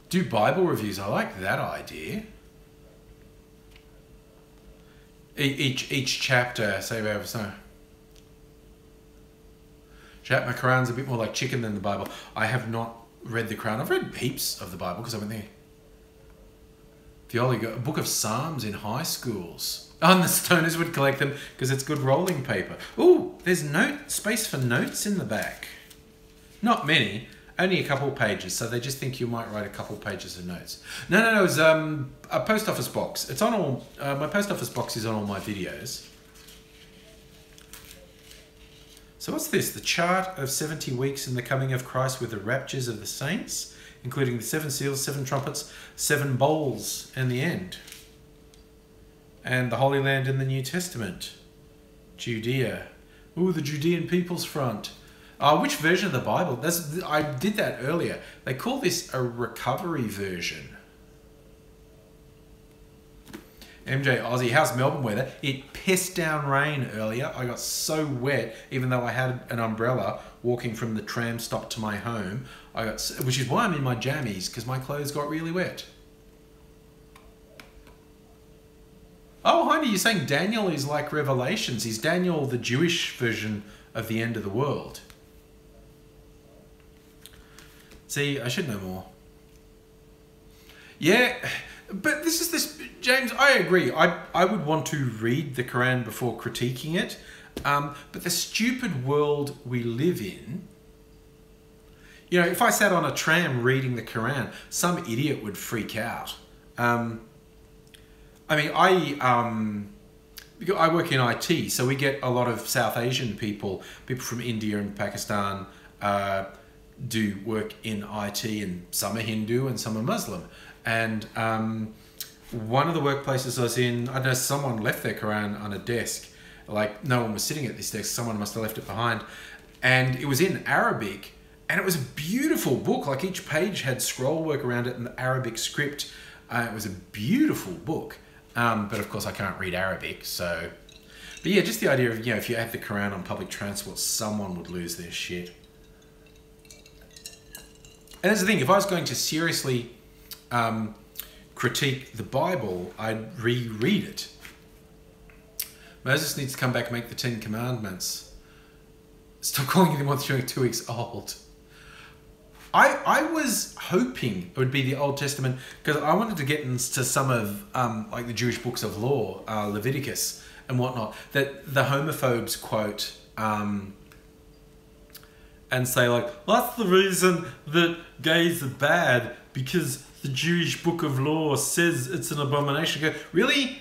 Do Bible reviews. I like that idea. Each chapter, say whatever. So, my Quran's a bit more like chicken than the Bible. I have not read the Quran. I've read heaps of the Bible because I went there. The Book of Psalms in high schools. Oh, and the stoners would collect them because it's good rolling paper. Ooh, there's space for notes in the back. Not many. Only a couple pages, so they just think you might write a couple pages of notes. No, it's a post office box. It's on all, my post office box is on all my videos. So what's this? The chart of 70 weeks in the coming of Christ with the raptures of the saints, including the 7 seals, 7 trumpets, 7 bowls, and the end. And the Holy Land in the New Testament. Judea. Ooh, the Judean People's Front. Which version of the Bible? I did that earlier. They call this a recovery version. MJ Aussie, how's Melbourne weather? It pissed down rain earlier. I got so wet, even though I had an umbrella walking from the tram stop to my home. Which is why I'm in my jammies, because my clothes got really wet. Oh, Heine, you're saying Daniel is like Revelations. Is Daniel the Jewish version of the end of the world? See, I should know more. Yeah, but James, I agree. I would want to read the Quran before critiquing it. But the stupid world we live in, if I sat on a tram reading the Quran, some idiot would freak out. I work in IT, so we get a lot of South Asian people from India and Pakistan, do work in IT, and some are Hindu and some are Muslim. And one of the workplaces I was in, I know someone left their Quran on a desk. Like, no one was sitting at this desk, someone must have left it behind. And it was in Arabic, and it was a beautiful book. Like, each page had scroll work around it in the Arabic script. It was a beautiful book. But of course I can't read Arabic, so... But yeah, just the idea of, if you had the Quran on public transport, someone would lose their shit. And that's the thing, if I was going to seriously critique the Bible, I'd reread it. Moses needs to come back and make the 10 Commandments. Stop calling them more than 2 weeks old. I was hoping it would be the Old Testament, because I wanted to get into some of like the Jewish books of law, Leviticus and whatnot, that the homophobes quote and say like, well, that's the reason that gays are bad, because the Jewish book of law says it's an abomination. Go, really?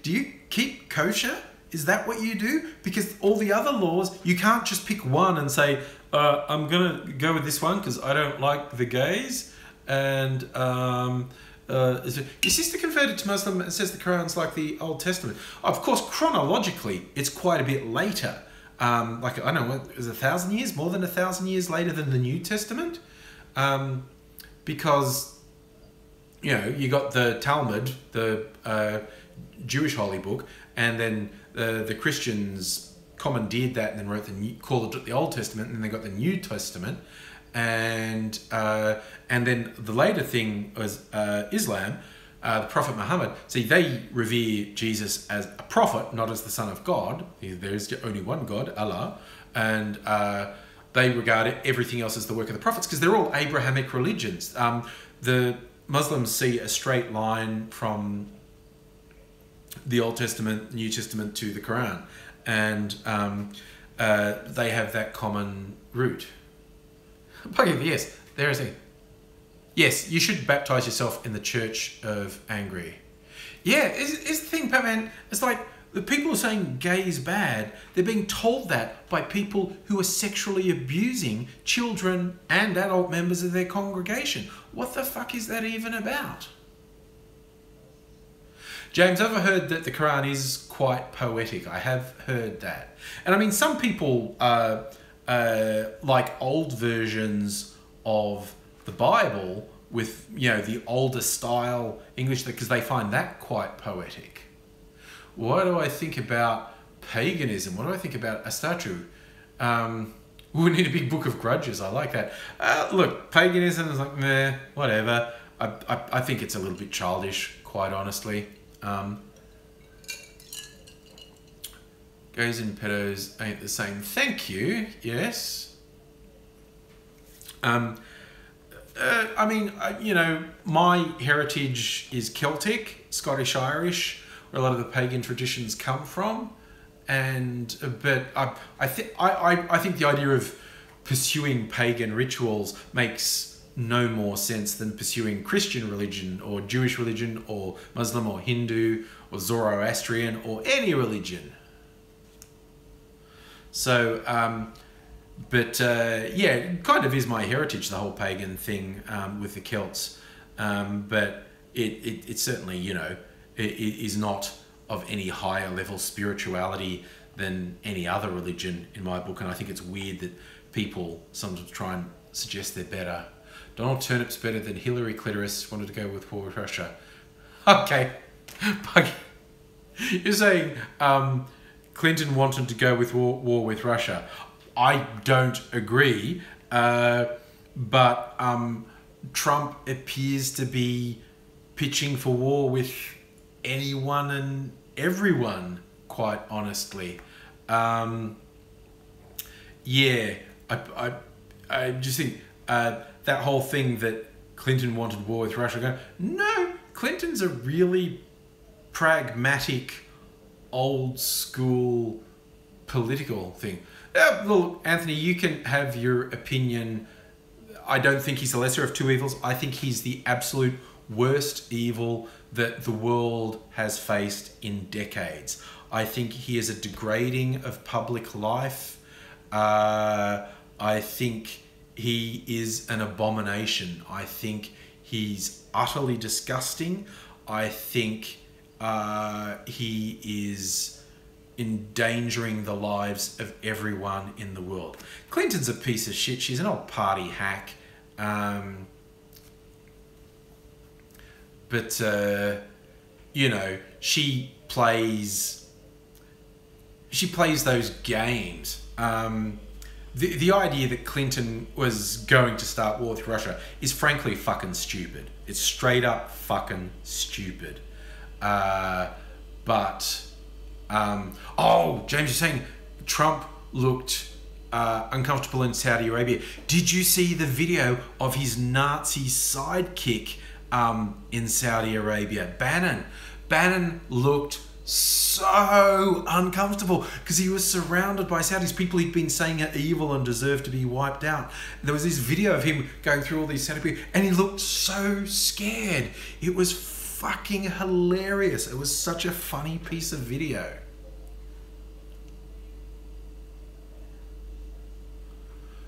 Do you keep kosher? Is that what you do? Because all the other laws, you can't just pick one and say, I'm going to go with this one because I don't like the gays. And your sister converted to Muslim and says the Quran's like the Old Testament. Of course, chronologically, it's quite a bit later. Like, I don't know, is it 1,000 years? More than 1,000 years later than the New Testament? Because, you got the Talmud, the Jewish holy book, and then the Christians commandeered that and then called it the Old Testament, and then they got the New Testament, and then the later thing was Islam, the Prophet Muhammad. See, they revere Jesus as a prophet, not as the Son of God. There is only one God, Allah, and they regard everything else as the work of the prophets, because they're all Abrahamic religions. The Muslims see a straight line from the Old Testament, New Testament to the Quran, and they have that common root. Yes, there is a... Yes, you should baptize yourself in the Church of Angry. Yeah, is the thing, Batman. It's like the people are saying gay is bad. They're being told that by people who are sexually abusing children and adult members of their congregation. What the fuck is that even about? James, I've heard that the Quran is quite poetic. I have heard that. And I mean, some people like old versions of the Bible with, you know, the older style English, because they find that quite poetic. What do I think about paganism? What do I think about a statue? We need a big book of grudges. I like that. Look, paganism is like, meh, whatever. I think it's a little bit childish, quite honestly. Gays and pedos ain't the same. Thank you. Yes. I mean, you know, my heritage is Celtic, Scottish, Irish, where a lot of the pagan traditions come from, but I think the idea of pursuing pagan rituals makes no more sense than pursuing Christian religion or Jewish religion or Muslim or Hindu or Zoroastrian or any religion. So, yeah, it kind of is my heritage, the whole pagan thing with the Celts. But it certainly, you know, it is not of any higher level spirituality than any other religion in my book. And I think it's weird that people sometimes try and suggest they're better. Donald Turnip's better than Hillary Clitoris wanted to go with war with Russia. Okay. You're saying Clinton wanted to go with war with Russia. I don't agree, but Trump appears to be pitching for war with anyone and everyone, quite honestly. Yeah, I just think that whole thing that Clinton wanted war with Russia, no, Clinton's a really pragmatic, old school political thing. Look, Anthony, you can have your opinion. I don't think he's the lesser of two evils. I think he's the absolute worst evil that the world has faced in decades. I think he is a degrading of public life. I think he is an abomination. I think he's utterly disgusting. I think he is endangering the lives of everyone in the world. Clinton's a piece of shit. She's an old party hack. But you know, she plays those games. The idea that Clinton was going to start war with Russia is frankly fucking stupid. It's straight up fucking stupid. Oh, James, you're saying Trump looked uncomfortable in Saudi Arabia. Did you see the video of his Nazi sidekick in Saudi Arabia? Bannon looked so uncomfortable because he was surrounded by Saudis, people he'd been saying are evil and deserve to be wiped out. There was this video of him going through all these Saudi people and he looked so scared. It was fucking hilarious. It was such a funny piece of video.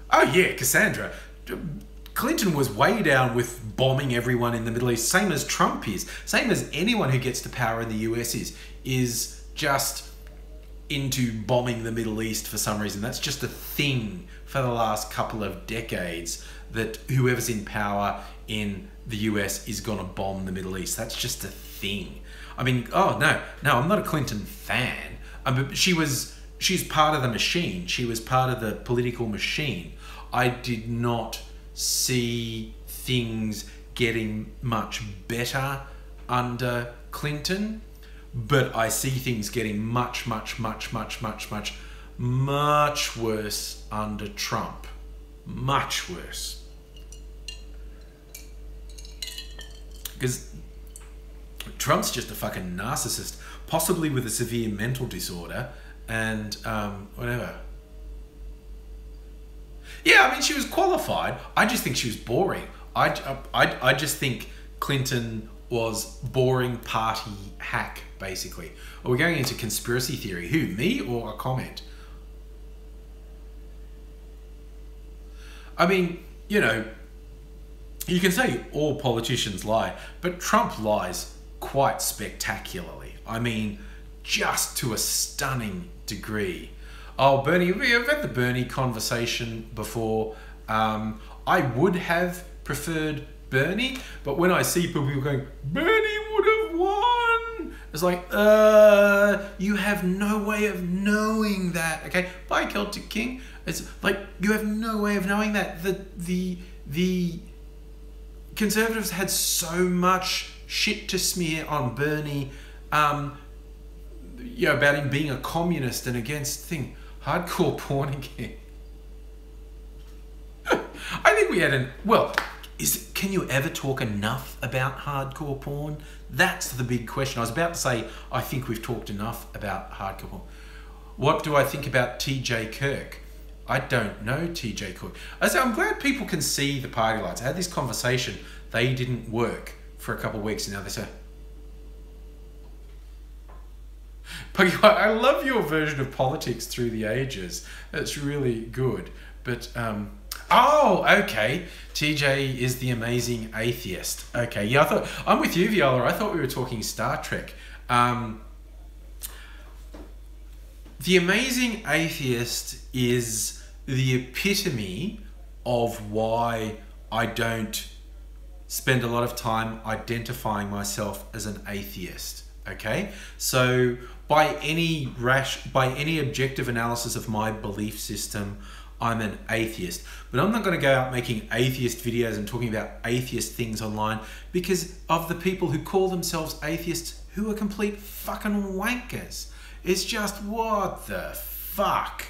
Oh yeah, Cassandra. Clinton was way down with bombing everyone in the Middle East, same as Trump is, same as anyone who gets to power in the US is just into bombing the Middle East for some reason. That's just a thing for the last couple of decades, that whoever's in power in the US is gonna bomb the Middle East. That's just a thing. I mean, oh no, I'm not a Clinton fan. She's part of the machine. She was part of the political machine. I did not see things getting much better under Clinton, but I see things getting much worse under Trump. Much worse. Because Trump's just a fucking narcissist, possibly with a severe mental disorder, and whatever. Yeah, I mean, she was qualified. I just think she was boring. I just think Clinton was boring party hack, basically. Are we going into conspiracy theory? Who, me or a comment? I mean, you know, you can say all politicians lie, but Trump lies quite spectacularly. I mean, just to a stunning degree. Oh, Bernie, we've had the Bernie conversation before. I would have preferred Bernie, but when I see people going, Bernie would have won, it's like, you have no way of knowing that, okay? Bye, Celtic King. It's like, you have no way of knowing that. The Conservatives had so much shit to smear on Bernie, you know, about him being a communist and against hardcore porn again. I think we had can you ever talk enough about hardcore porn? That's the big question. I was about to say, I think we've talked enough about hardcore porn. What do I think about TJ Kirk? I don't know TJ Kirk. I'm glad people can see the party lights. I had this conversation. They didn't work for a couple of weeks, and now they say, I love your version of politics through the ages. That's really good. But, oh, okay. TJ is the amazing atheist. Okay, yeah, I'm with you, Viola. I thought we were talking Star Trek. The amazing atheist is the epitome of why I don't spend a lot of time identifying myself as an atheist. Okay, so by any objective analysis of my belief system, I'm an atheist. But I'm not going to go out making atheist videos and talking about atheist things online because of the people who call themselves atheists who are complete fucking wankers. It's just, what the fuck?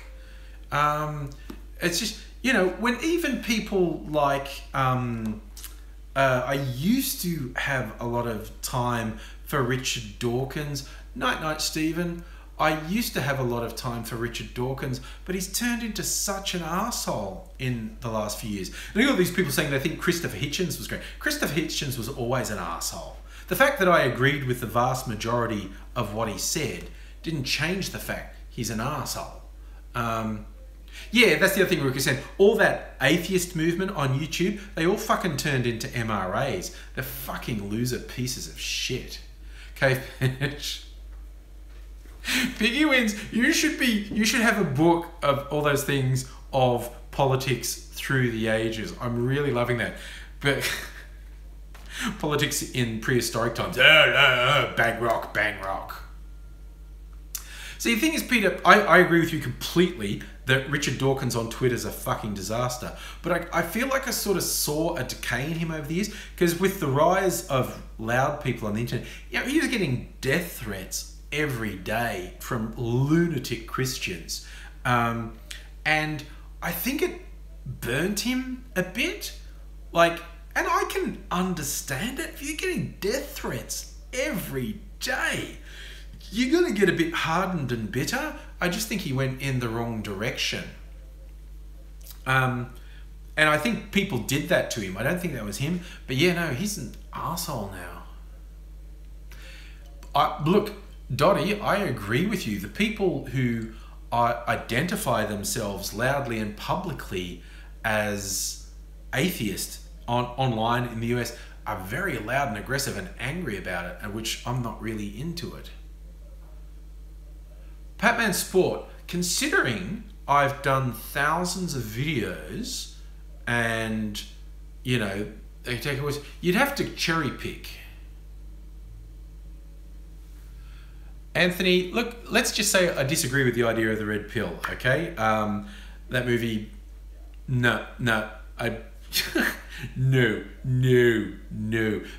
It's just, you know, when even people like, I used to have a lot of time for Richard Dawkins. Night, Stephen. I used to have a lot of time for Richard Dawkins, but he's turned into such an arsehole in the last few years. And you got these people saying they think Christopher Hitchens was great. Christopher Hitchens was always an arsehole. The fact that I agreed with the vast majority of what he said didn't change the fact he's an arsehole. Yeah, that's the other thing we were saying. All that atheist movement on YouTube, they all fucking turned into MRAs. They're fucking loser pieces of shit. Okay, finish. Piggy wins. You should have a book of all those things of politics through the ages. I'm really loving that. But politics in prehistoric times. Bang rock, bang rock. See, the thing is, Peter, I agree with you completely that Richard Dawkins on Twitter is a fucking disaster. But I feel like I sort of saw a decay in him over the years, because with the rise of loud people on the internet, you know, he was getting death threats every day from lunatic Christians. And I think it burnt him a bit. Like, and I can understand it. If you're getting death threats every day, you're going to get a bit hardened and bitter. I just think he went in the wrong direction. And I think people did that to him. I don't think that was him. But yeah, no, he's an arsehole now. Look, Dottie, I agree with you. The people who identify themselves loudly and publicly as atheist online in the US are very loud and aggressive and angry about it, and which I'm not really into it. Patman Sport, considering I've done thousands of videos and, you know, they take away, you'd have to cherry pick. Anthony, look, let's just say I disagree with the idea of the red pill, okay? That movie, no. No.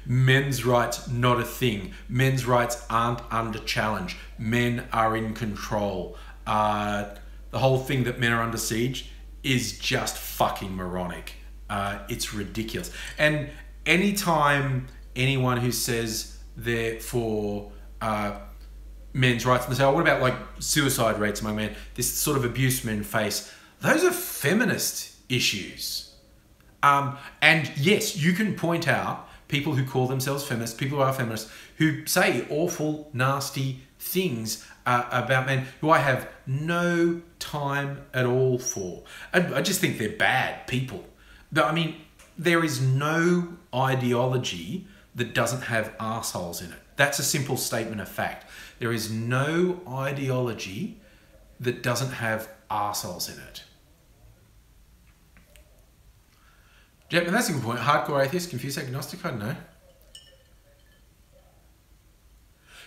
Men's rights, not a thing. Men's rights aren't under challenge. Men are in control. The whole thing that men are under siege is just fucking moronic. It's ridiculous. And anytime anyone who says they're for men's rights, and they say, oh, what about like suicide rates among men? This sort of abuse men face. Those are feminist issues. And yes, you can point out people who call themselves feminists, people who are feminists, who say awful, nasty things about men who I have no time at all for. I just think they're bad people. I mean, there is no ideology that doesn't have arseholes in it. That's a simple statement of fact. There is no ideology that doesn't have arseholes in it. Yeah, and that's a good point. Hardcore atheist, confused agnostic, I don't know.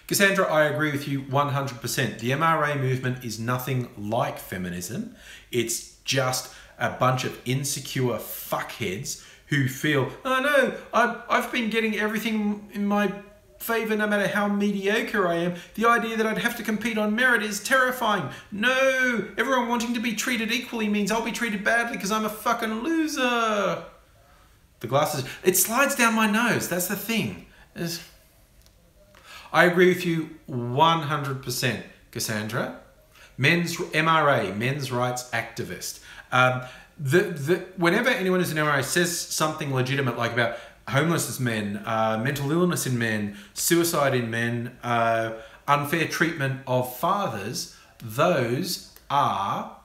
Cassandra, I agree with you 100%. The MRA movement is nothing like feminism. It's just a bunch of insecure fuckheads who feel, oh no, I've been getting everything in my favour no matter how mediocre I am. The idea that I'd have to compete on merit is terrifying. No, everyone wanting to be treated equally means I'll be treated badly because I'm a fucking loser. The glasses, it slides down my nose. That's the thing. I agree with you 100%, Cassandra. MRA, men's rights activist. Whenever anyone who's an MRA says something legitimate like about homelessness men, mental illness in men, suicide in men, unfair treatment of fathers, those are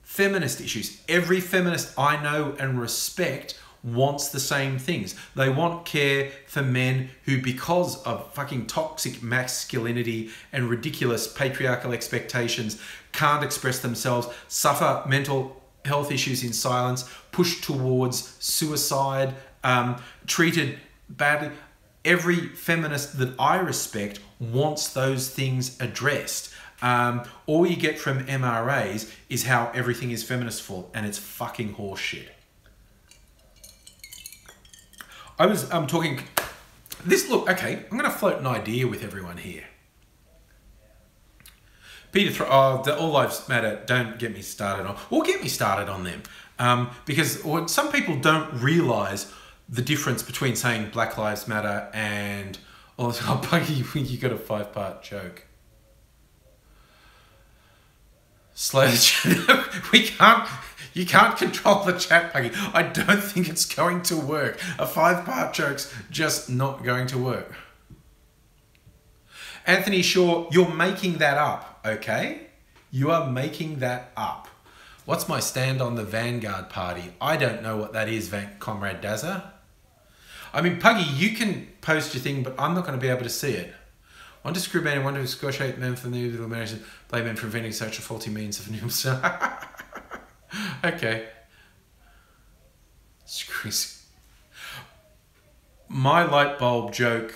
feminist issues. Every feminist I know and respect wants the same things. They want care for men who, because of fucking toxic masculinity and ridiculous patriarchal expectations, can't express themselves, suffer mental health issues in silence, pushed towards suicide, treated badly. Every feminist that I respect wants those things addressed. All you get from MRAs is how everything is feminist fault, and it's fucking horseshit. I was talking this. Look, okay, I'm going to float an idea with everyone here. Peter, the All Lives Matter, don't get me started on, or get me started on them, because some people don't realise the difference between saying Black Lives Matter and, oh, Buggy, you got a 5-part joke. Slow the chat. You can't control the chat, Buggy. I don't think it's going to work. A 5-part joke's just not going to work. Anthony Shaw, you're making that up, okay? You are making that up. What's my stand on the Vanguard Party? I don't know what that is, Comrade Dazza. I mean, Puggy, you can post your thing, but I'm not going to be able to see it. One to screw men and one to excoriate men from the evil marriage, blame men for inventing such a faulty means of new. Okay. My light bulb joke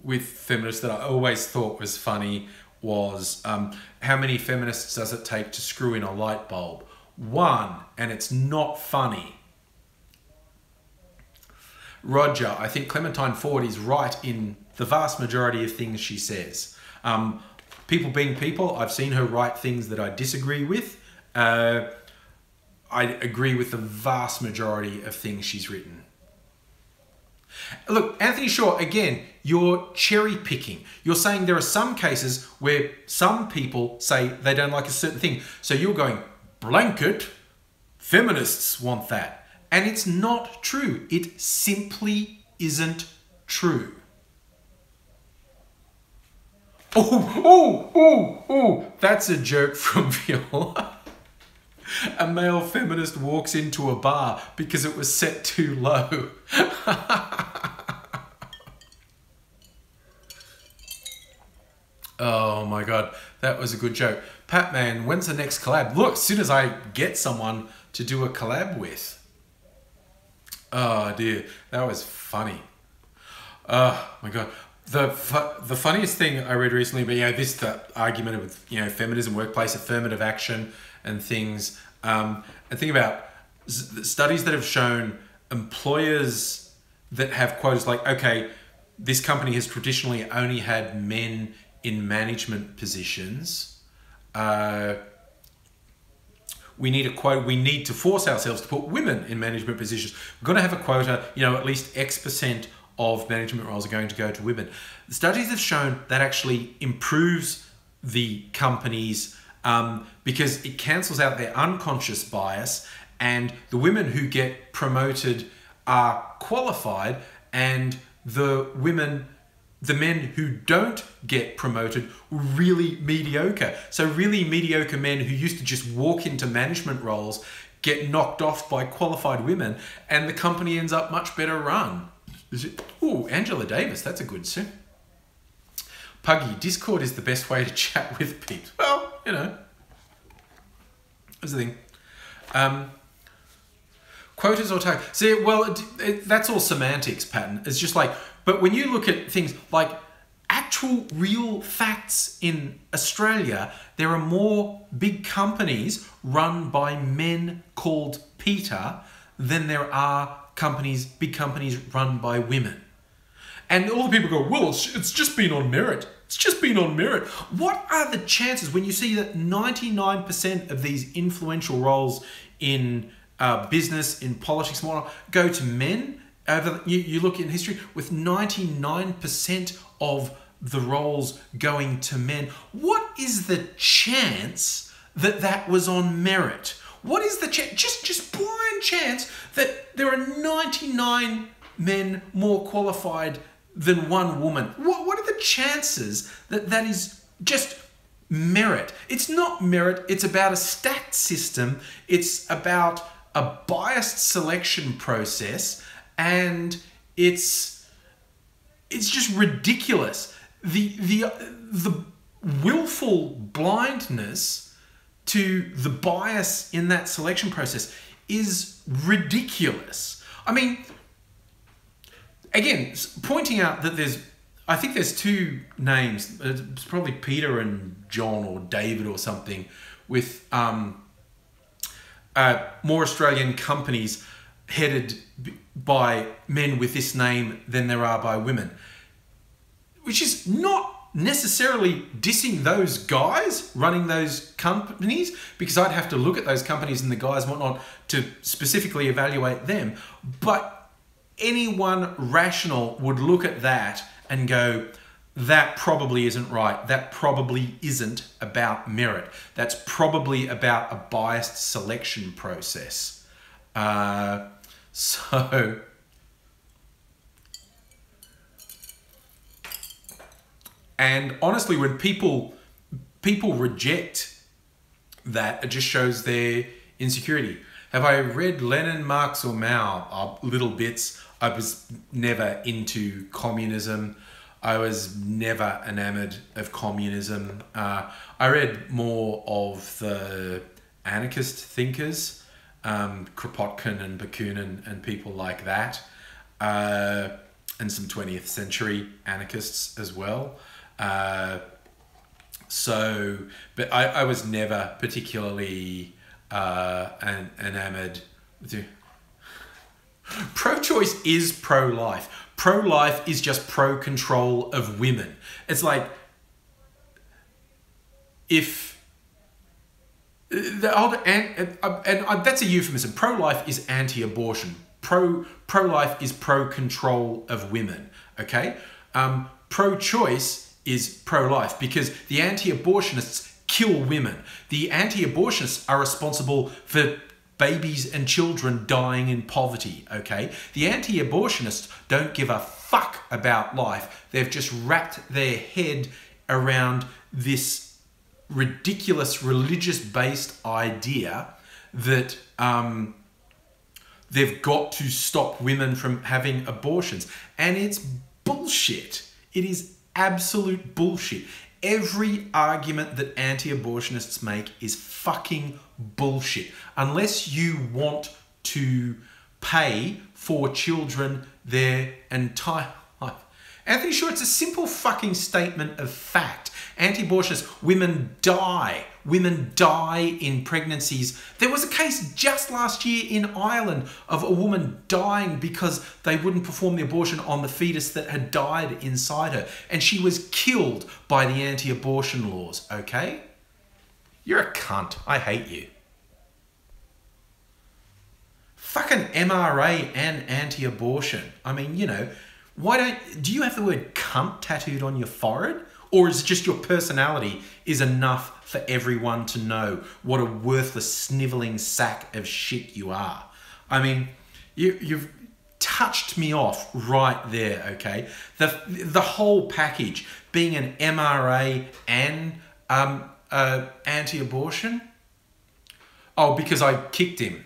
with feminists that I always thought was funny was how many feminists does it take to screw in a light bulb? One, and it's not funny. Roger, I think Clementine Ford is right in the vast majority of things she says. People being people, I've seen her write things that I disagree with. I agree with the vast majority of things she's written. Look, Anthony Shaw, again, you're cherry picking. You're saying there are some cases where some people say they don't like a certain thing. So you're going, blanket, feminists want that. And it's not true. It simply isn't true. Oh, that's a joke from Viola. A male feminist walks into a bar because it was set too low. Oh my God, that was a good joke. Patman, when's the next collab? Look, as soon as I get someone to do a collab with. Oh dear, that was funny. Oh my God. The funniest thing I read recently, but the argument with feminism, workplace affirmative action, and things. And think about studies that have shown employers that have quotas like, okay, this company has traditionally only had men in management positions. We need a quota. We need to force ourselves to put women in management positions. We're going to have a quota. At least X% of management roles are going to go to women. The studies have shown that actually improves the companies because it cancels out their unconscious bias, and the women who get promoted are qualified and the men who don't get promoted really mediocre. So really mediocre men who used to just walk into management roles get knocked off by qualified women, and the company ends up much better run. Ooh, Angela Davis, that's a good sim. Puggy, Discord is the best way to chat with peeps. Well, you know, that's the thing. Quotas or tag. See, well, that's all semantics, Patton. It's just like, but when you look at things like actual real facts in Australia, there are more big companies run by men called Peter than there are big companies run by women. And all the people go, well, it's just been on merit. It's just been on merit. What are the chances when you see that 99% of these influential roles in business, in politics, and whatnot, go to men? You look in history with 99% of the roles going to men. What is the chance that that was on merit? What is the chance, just blind chance, that there are 99 men more qualified than one woman? What are the chances that that is just merit? It's not merit. It's about a stacked system. It's about a biased selection process, and it's just ridiculous. The willful blindness to the bias in that selection process is ridiculous. I mean, again, pointing out that I think there's two names. It's probably Peter and John or David or something, with more Australian companies headed by men with this name than there are by women. Which is not necessarily dissing those guys running those companies, because I'd have to look at those companies and the guys and whatnot to specifically evaluate them. But anyone rational would look at that and go, that probably isn't right. That probably isn't about merit. That's probably about a biased selection process. And honestly, when people reject that, it just shows their insecurity. Have I read Lenin, Marx, or Mao? Little bits. I was never into communism. I was never enamored of communism. I read more of the anarchist thinkers, Kropotkin and Bakunin and people like that, and some 20th century anarchists as well. But I was never particularly enamored. Pro-choice is pro-life. Pro-life is just pro-control of women. It's like, if that's a euphemism. Pro-life is anti-abortion. Pro-life is pro-control of women. Okay. Pro-choice is pro-life, because the anti-abortionists kill women. The anti-abortionists are responsible for babies and children dying in poverty, okay? The anti-abortionists don't give a fuck about life. They've just wrapped their head around this ridiculous religious-based idea that they've got to stop women from having abortions. And it's bullshit. It is absolute bullshit. Every argument that anti-abortionists make is fucking bullshit. Unless you want to pay for children their entire life. Anthony, sure, it's a simple fucking statement of fact. Anti-abortionists, women die. Women die in pregnancies. There was a case just last year in Ireland of a woman dying because they wouldn't perform the abortion on the fetus that had died inside her. And she was killed by the anti-abortion laws, okay? You're a cunt. I hate you. Fucking MRA and anti-abortion. I mean, you know, do you have the word cunt tattooed on your forehead? Or is it just your personality is enough for everyone to know what a worthless, snivelling sack of shit you are? I mean, you've touched me off right there, okay? The whole package, being an MRA and anti-abortion. Oh, because I kicked him.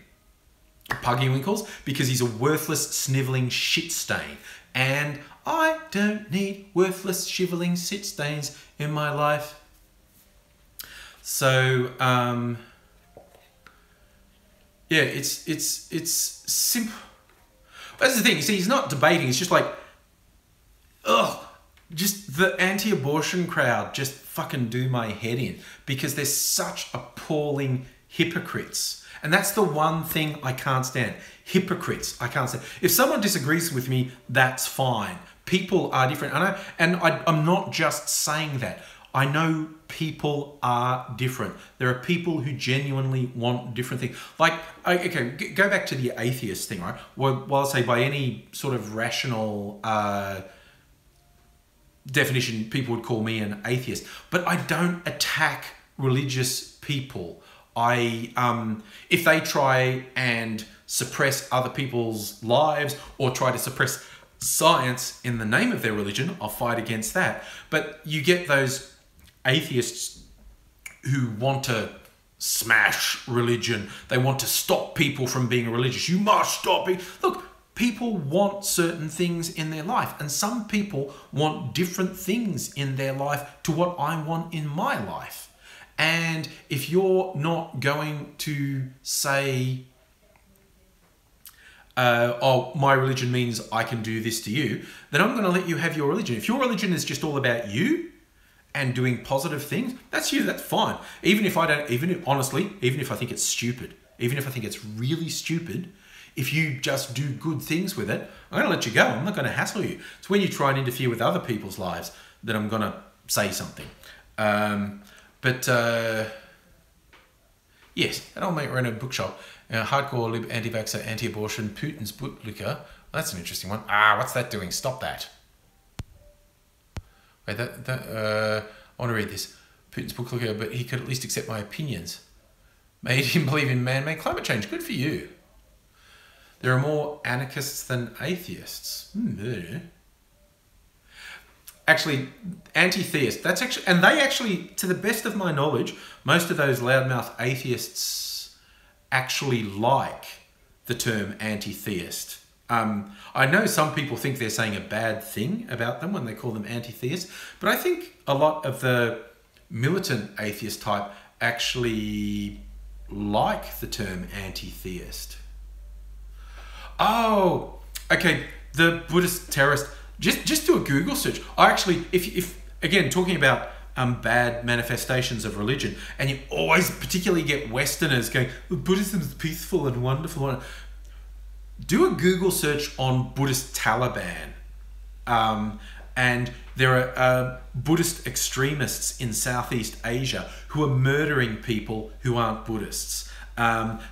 Puggy Winkles, because he's a worthless, snivelling shit stain. And I don't need worthless, shriveling shit stains in my life. So, yeah, it's simple. That's the thing. You see, he's not debating. It's just like, ugh, just the anti-abortion crowd just fucking do my head in, because they're such appalling hypocrites. And that's the one thing I can't stand. Hypocrites, I can't stand. If someone disagrees with me, that's fine. People are different. I'm not just saying that. I know people are different. There are people who genuinely want different things. Like, okay, go back to the atheist thing, right? Well, I'll say by any sort of rational definition, people would call me an atheist. But I don't attack religious people. If they try and suppress other people's lives or try to suppress science in the name of their religion, I'll fight against that. But you get those atheists who want to smash religion. They want to stop people from being religious. You must stop it. Look, people want certain things in their life, and some people want different things in their life to what I want in my life. And if you're not going to say, oh, my religion means I can do this to you, then I'm going to let you have your religion. If your religion is just all about you and doing positive things, that's you, that's fine. Even if I think it's stupid, even if I think it's really stupid, if you just do good things with it, I'm going to let you go. I'm not going to hassle you. It's when you try and interfere with other people's lives that I'm going to say something. But yes, that old mate ran a bookshop. Hardcore lib, anti-vaxxer, anti-abortion, Putin's bootlicker. Well, that's an interesting one. What's that doing? Stop that. Wait, I want to read this. Putin's bootlicker, but he could at least accept my opinions. Made him believe in man-made climate change. Good for you. There are more anarchists than atheists. Actually, anti-theist, that's actually, and they actually, to the best of my knowledge, most of those loudmouth atheists actually like the term anti-theist. I know some people think they're saying a bad thing about them when they call them anti-theist, but I think a lot of the militant atheist type actually like the term anti-theist. Oh, okay, the Buddhist terrorist. Just do a Google search. I actually, if again, talking about bad manifestations of religion, and you always particularly get Westerners going, Buddhism is peaceful and wonderful. Do a Google search on Buddhist Taliban. And there are Buddhist extremists in Southeast Asia who are murdering people who aren't Buddhists.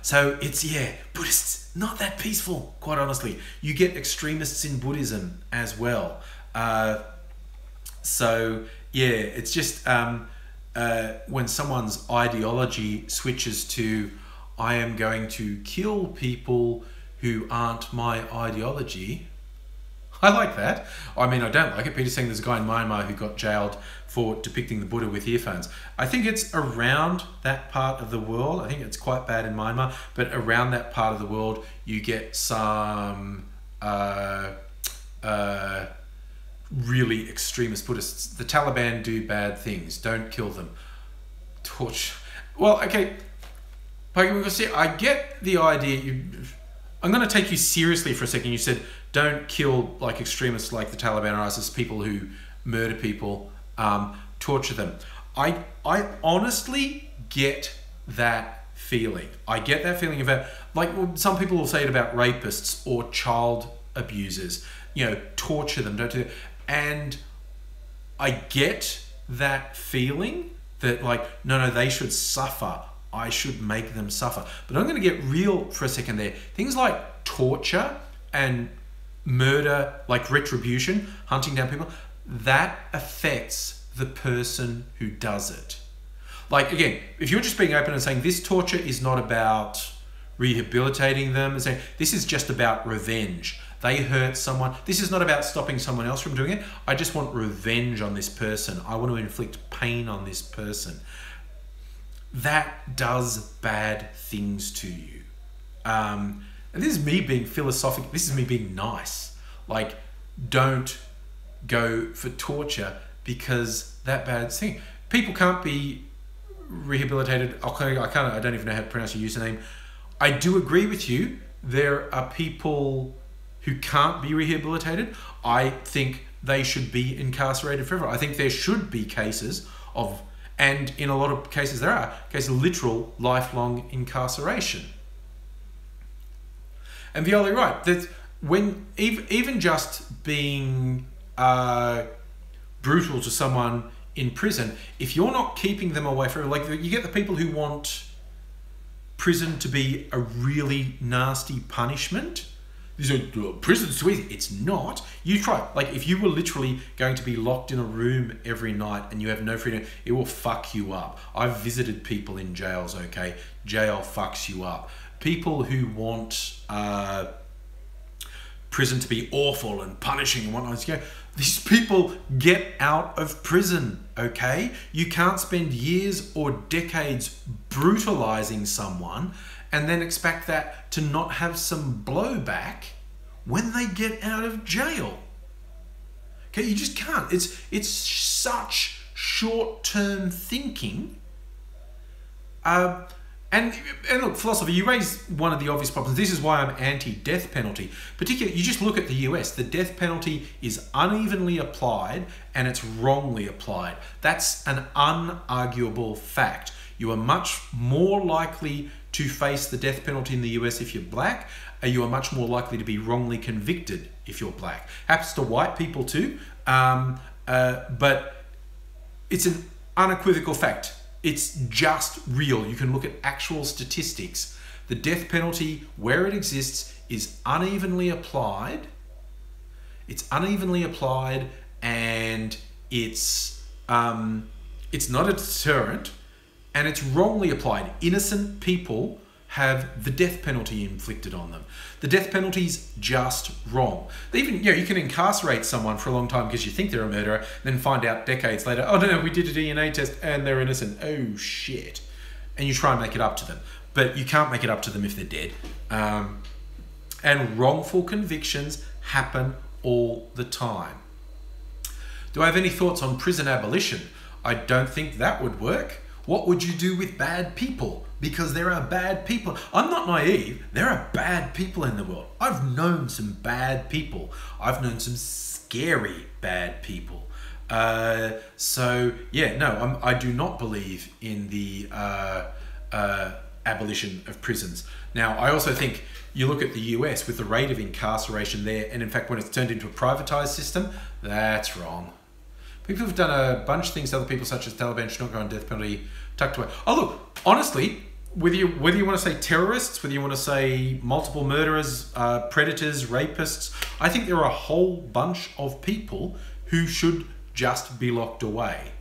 So it's, Buddhists, not that peaceful, quite honestly. You get extremists in Buddhism as well. So it's just when someone's ideology switches to, I am going to kill people who aren't my ideology. I like that. I mean, I don't like it. Peter's saying there's a guy in Myanmar who got jailed for depicting the Buddha with earphones. I think it's around that part of the world. I think it's quite bad in Myanmar, but around that part of the world, you get some really extremist Buddhists. The Taliban do bad things. Don't kill them. Torch. Well, okay. I get the idea. I'm going to take you seriously for a second. You said, don't kill like extremists like the Taliban or ISIS, people who murder people, torture them. I honestly get that feeling. I get that feeling about, like, some people will say it about rapists or child abusers, torture them, don't do that. And I get that feeling that, like, no, they should suffer. I should make them suffer. But I'm going to get real for a second there. Things like torture and murder, like retribution, hunting down people, that affects the person who does it. Like, again, if you're just being open and saying this torture is not about rehabilitating them and saying this is just about revenge, They hurt someone. This is not about stopping someone else from doing it. I just want revenge on this person. I want to inflict pain on this person. That does bad things to you. And this is me being philosophical. This is me being nice. Like, don't go for torture because that bad thing. People can't be rehabilitated. I don't even know how to pronounce your username. I do agree with you. There are people who can't be rehabilitated. I think they should be incarcerated forever. I think there should be cases of, and in a lot of cases there are, cases of literal lifelong incarceration. And Viola, you're right, that when even just being brutal to someone in prison, if you're not keeping them away forever, like you get the people who want prison to be a really nasty punishment. These are prison's too easy. It's not. You try. Like, if you were literally going to be locked in a room every night and you have no freedom, it will fuck you up. I've visited people in jails, okay? Jail fucks you up. People who want prison to be awful and punishing and whatnot, these people get out of prison, okay? You can't spend years or decades brutalizing someone and then expect that to not have some blowback when they get out of jail. Okay, you just can't. It's such short-term thinking. And look, philosophy, you raise one of the obvious problems. This is why I'm anti-death penalty. Particularly, you just look at the US. The death penalty is unevenly applied and it's wrongly applied. That's an unarguable fact. You are much more likely to face the death penalty in the US if you're black. You are much more likely to be wrongly convicted if you're black. Happens to white people too, but it's an unequivocal fact. It's just real. You can look at actual statistics. The death penalty, where it exists, is unevenly applied. It's unevenly applied, and it's not a deterrent, and it's wrongly applied. Innocent people have the death penalty inflicted on them. The death penalty's just wrong. Even, you can incarcerate someone for a long time because you think they're a murderer, then find out decades later, oh no, we did a DNA test and they're innocent. Oh shit. And you try and make it up to them. But you can't make it up to them if they're dead. And wrongful convictions happen all the time. Do I have any thoughts on prison abolition? I don't think that would work. What would you do with bad people? Because there are bad people. I'm not naive. There are bad people in the world. I've known some bad people. I've known some scary bad people. So yeah, no, I do not believe in the abolition of prisons. Now, I also think you look at the US with the rate of incarceration there, and in fact, when it's turned into a privatized system, that's wrong. People have done a bunch of things to other people, such as Taliban should not go on death penalty, tucked away. Oh look, honestly, whether you want to say terrorists, whether you want to say multiple murderers, predators, rapists, I think there are a whole bunch of people who should just be locked away.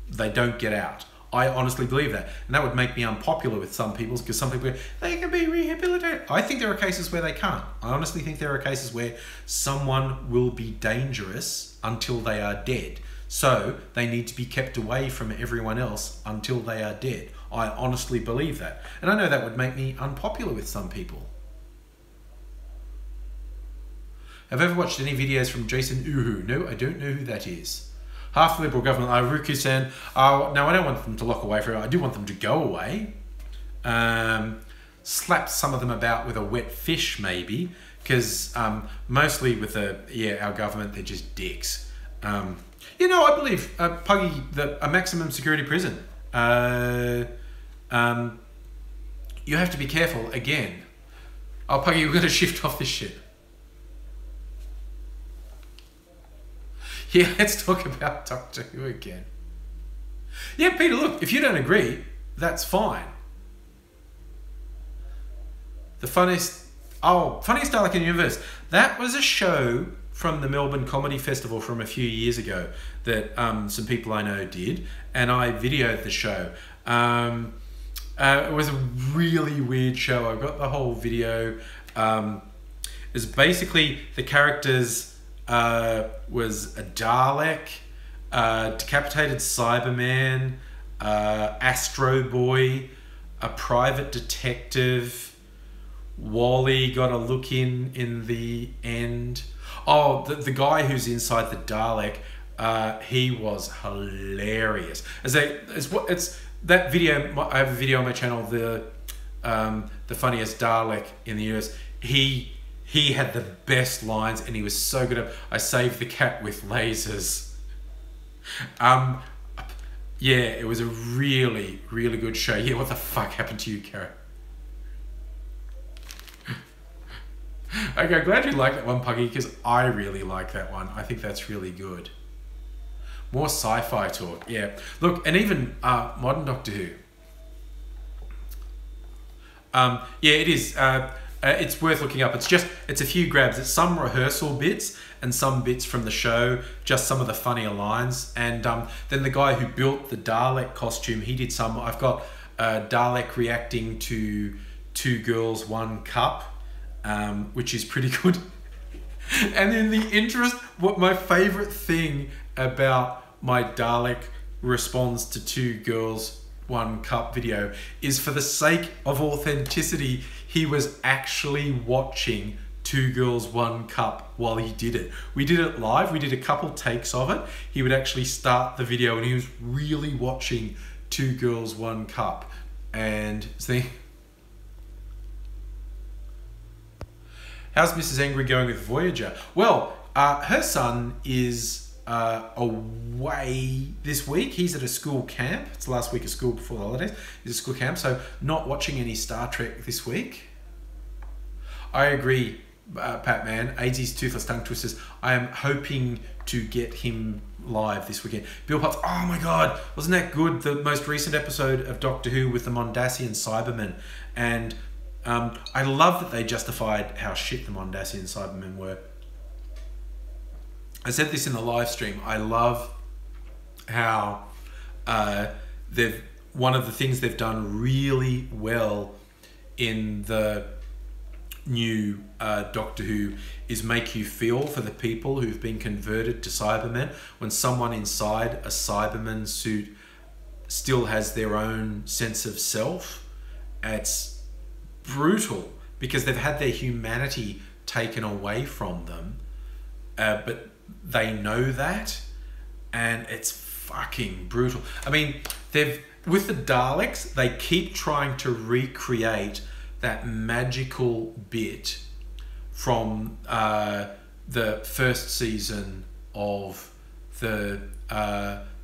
They don't get out. I honestly believe that. And that would make me unpopular with some people, because some people go, they can be rehabilitated. I think there are cases where they can't. I honestly think there are cases where someone will be dangerous until they are dead. So they need to be kept away from everyone else until they are dead. I honestly believe that. And I know that would make me unpopular with some people. Have you ever watched any videos from Jason Uhu? No, I don't know who that is. Half the Liberal government, Ruku-san. Now, I don't want them to lock away forever. I do want them to go away. Slap some of them about with a wet fish, maybe. Because mostly with our government, they're just dicks. I believe, Puggy, a maximum security prison. You have to be careful, again. Oh, Puggy, we're going to shift off this shit. Yeah, let's talk about Doctor Who again. Yeah, Peter, look, if you don't agree, that's fine. The funniest Dalek in the universe. That was a show from the Melbourne Comedy Festival from a few years ago that some people I know did, and I videoed the show. It was a really weird show. I got the whole video. Is basically the characters was a Dalek, decapitated Cyberman, Astro Boy, a private detective. Wally got a look in the end. Oh, the guy who's inside the Dalek, he was hilarious. It's that video. I have a video on my channel. The funniest Dalek in the universe. He had the best lines, and he was so good at. I saved the cat with lasers. Yeah, it was a really, really good show. Yeah, what the fuck happened to you, Kara? Okay, glad you like that one, Puggy, because I really like that one. I think that's really good. More sci-fi talk, yeah. Look, and even modern Doctor Who. Yeah, it is. It's worth looking up. It's a few grabs. It's some rehearsal bits and some bits from the show, just some of the funnier lines. And then the guy who built the Dalek costume, he did some. I've got Dalek reacting to Two Girls, One Cup, which is pretty good. And in the interest, what my favorite thing about my Dalek response to Two Girls, One Cup video is, for the sake of authenticity, he was actually watching Two Girls, One Cup while he did it. We did it live. We did a couple takes of it. He would actually start the video and he was really watching Two Girls, One Cup. And see, how's Mrs. Angry going with Voyager? Well, her son is away this week. He's at a school camp. It's the last week of school before the holidays. He's at school camp, so not watching any Star Trek this week. I agree, Pat Man. AZ's Toothless Tongue Twisters. I am hoping to get him live this weekend. Bill Potts, oh my god, wasn't that good? The most recent episode of Doctor Who with the Mondasian Cybermen. And I love that they justified how shit the Mondasian Cybermen were. I said this in the live stream. I love how one of the things they've done really well in the new Doctor Who is make you feel for the people who've been converted to Cybermen. When someone inside a Cyberman suit still has their own sense of self, it's brutal because they've had their humanity taken away from them, but they know that, and it's fucking brutal. I mean, with the Daleks, they keep trying to recreate that magical bit from the first season of the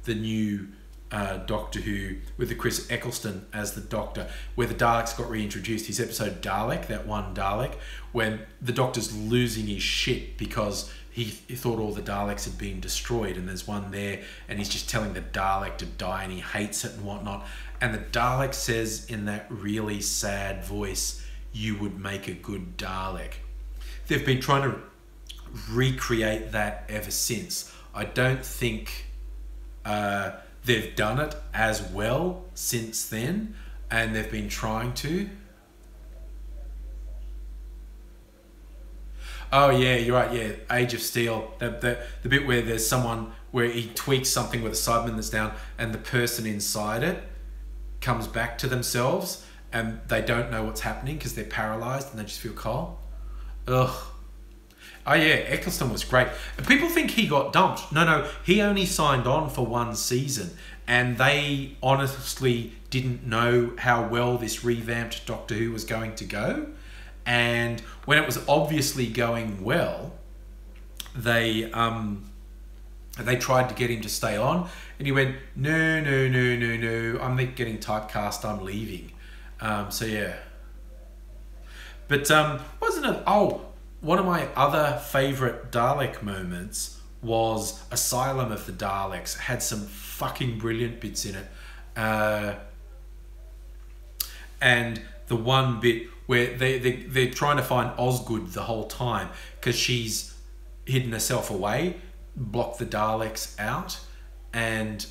new Doctor Who with the Chris Eccleston as the Doctor, where the Daleks got reintroduced. His episode Dalek, that one Dalek, when the Doctor's losing his shit because he thought all the Daleks had been destroyed, and there's one there and he's just telling the Dalek to die and he hates it and whatnot, and the Dalek says in that really sad voice, "You would make a good Dalek." They've been trying to recreate that ever since. I don't think they've done it as well since then, and they've been trying to. Oh yeah, you're right. Yeah, Age of Steel. The bit where there's someone where he tweaks something with a Cyberman that's down, and the person inside it comes back to themselves, and they don't know what's happening because they're paralyzed and they just feel cold. Ugh. Oh yeah, Eccleston was great. People think he got dumped. No, he only signed on for one season, and they honestly didn't know how well this revamped Doctor Who was going to go. And when it was obviously going well, they tried to get him to stay on, and he went, no, I'm not getting typecast, I'm leaving. So yeah. But wasn't it? Oh, one of my other favorite Dalek moments was Asylum of the Daleks. It had some fucking brilliant bits in it, and the one bit where they're trying to find Osgood the whole time because she's hidden herself away, blocked the Daleks out, and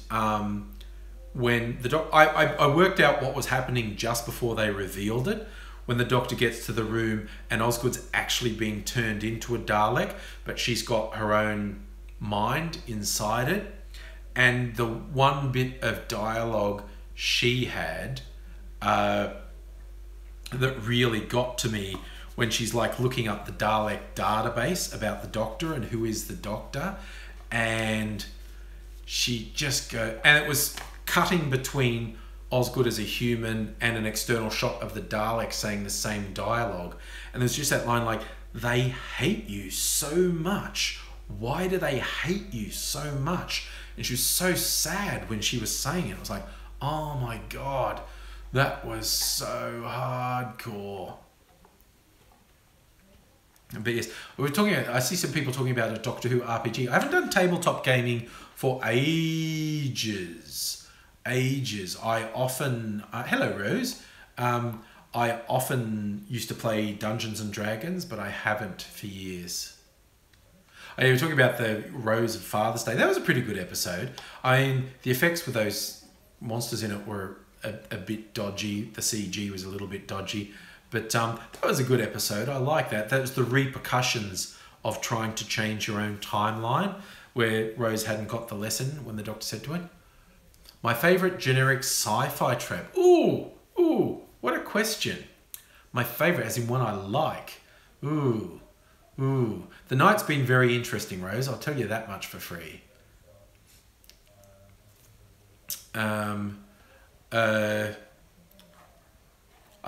when the I worked out what was happening just before they revealed it, when the Doctor gets to the room and Osgood's actually being turned into a Dalek, but she's got her own mind inside it. And the one bit of dialogue she had that really got to me, when she's like looking up the Dalek database about the Doctor and who is the Doctor, and she just and it was cutting between Osgood as a human and an external shot of the Dalek saying the same dialogue, and there's just that line like, they hate you so much. Why do they hate you so much? And she was so sad when she was saying it. It was like, oh my God, that was so hardcore. But yes, we're talking about, I see some people talking about a Doctor Who RPG. I haven't done tabletop gaming for ages. I often, hello Rose, I often used to play Dungeons and Dragons, but I haven't for years. Oh, yeah, we're talking about the Rose of Father's Day. That was a pretty good episode. I mean, the effects with those monsters in it were a bit dodgy. The CG was a little bit dodgy. But that was a good episode. I like that. That was the repercussions of trying to change your own timeline, where Rose hadn't got the lesson when the Doctor said to her, my favourite generic sci-fi trap. Ooh, what a question. My favourite, as in one I like. Ooh. The night's been very interesting, Rose. I'll tell you that much for free. I'll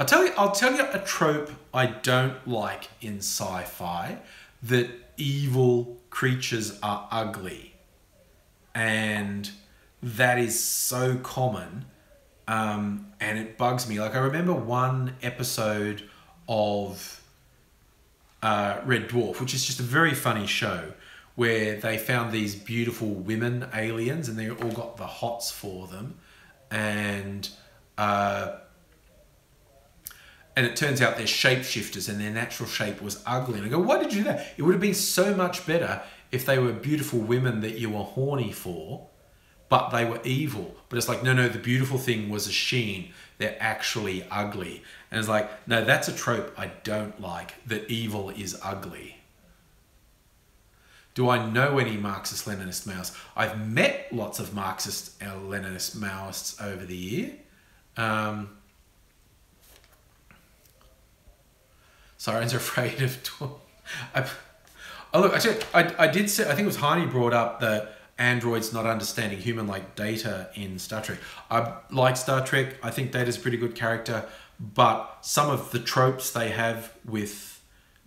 tell you a trope I don't like in sci-fi, that evil creatures are ugly. And that is so common, and it bugs me. Like, I remember one episode of Red Dwarf, which is just a very funny show, where they found these beautiful women aliens and they all got the hots for them. And it turns out they're shapeshifters and their natural shape was ugly. And I go, why did you do that? It would have been so much better if they were beautiful women that you were horny for, but they were evil. But it's like, no, the beautiful thing was a sheen. They're actually ugly. And it's like, no, that's a trope I don't like, that evil is ugly. Do I know any Marxist-Leninist Maoists? I've met lots of Marxist-Leninist Maoists over the year. Siren's afraid of... look, actually, I did say, I think it was Heine brought up the androids not understanding human-like Data in Star Trek. I like Star Trek. I think Data's a pretty good character, but some of the tropes they have with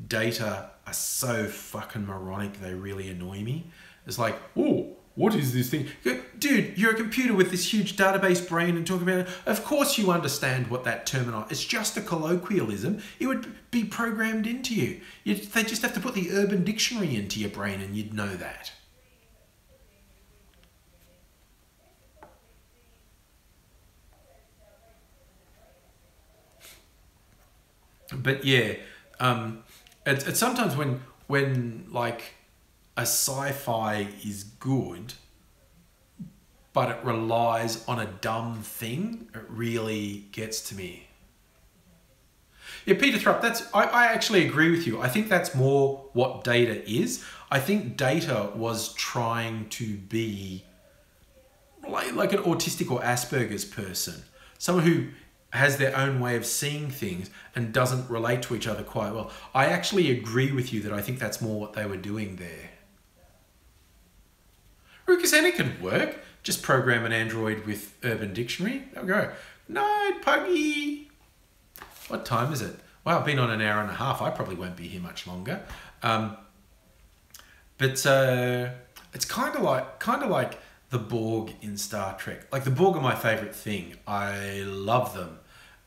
Data are so fucking moronic, they really annoy me. It's like, oh, what is this thing? Dude, you're a computer with this huge database brain and talking about it. Of course you understand what that terminology... It's just a colloquialism. It would be programmed into you. They just have to put the Urban Dictionary into your brain and you'd know that. But yeah, it's sometimes when like a sci-fi is good, but it relies on a dumb thing, it really gets to me. Yeah, Peter Thrupp, I actually agree with you. I think that's more what Data is. I think Data was trying to be like an autistic or Asperger's person, someone who has their own way of seeing things and doesn't relate to each other quite well. I actually agree with you that I think that's more what they were doing there. Rukasena could work. Just program an android with Urban Dictionary. They'll go, night, Puggy. What time is it? Well, I've been on an hour and a half. I probably won't be here much longer. But it's kind of like the Borg in Star Trek. Like, the Borg are my favourite thing. I love them.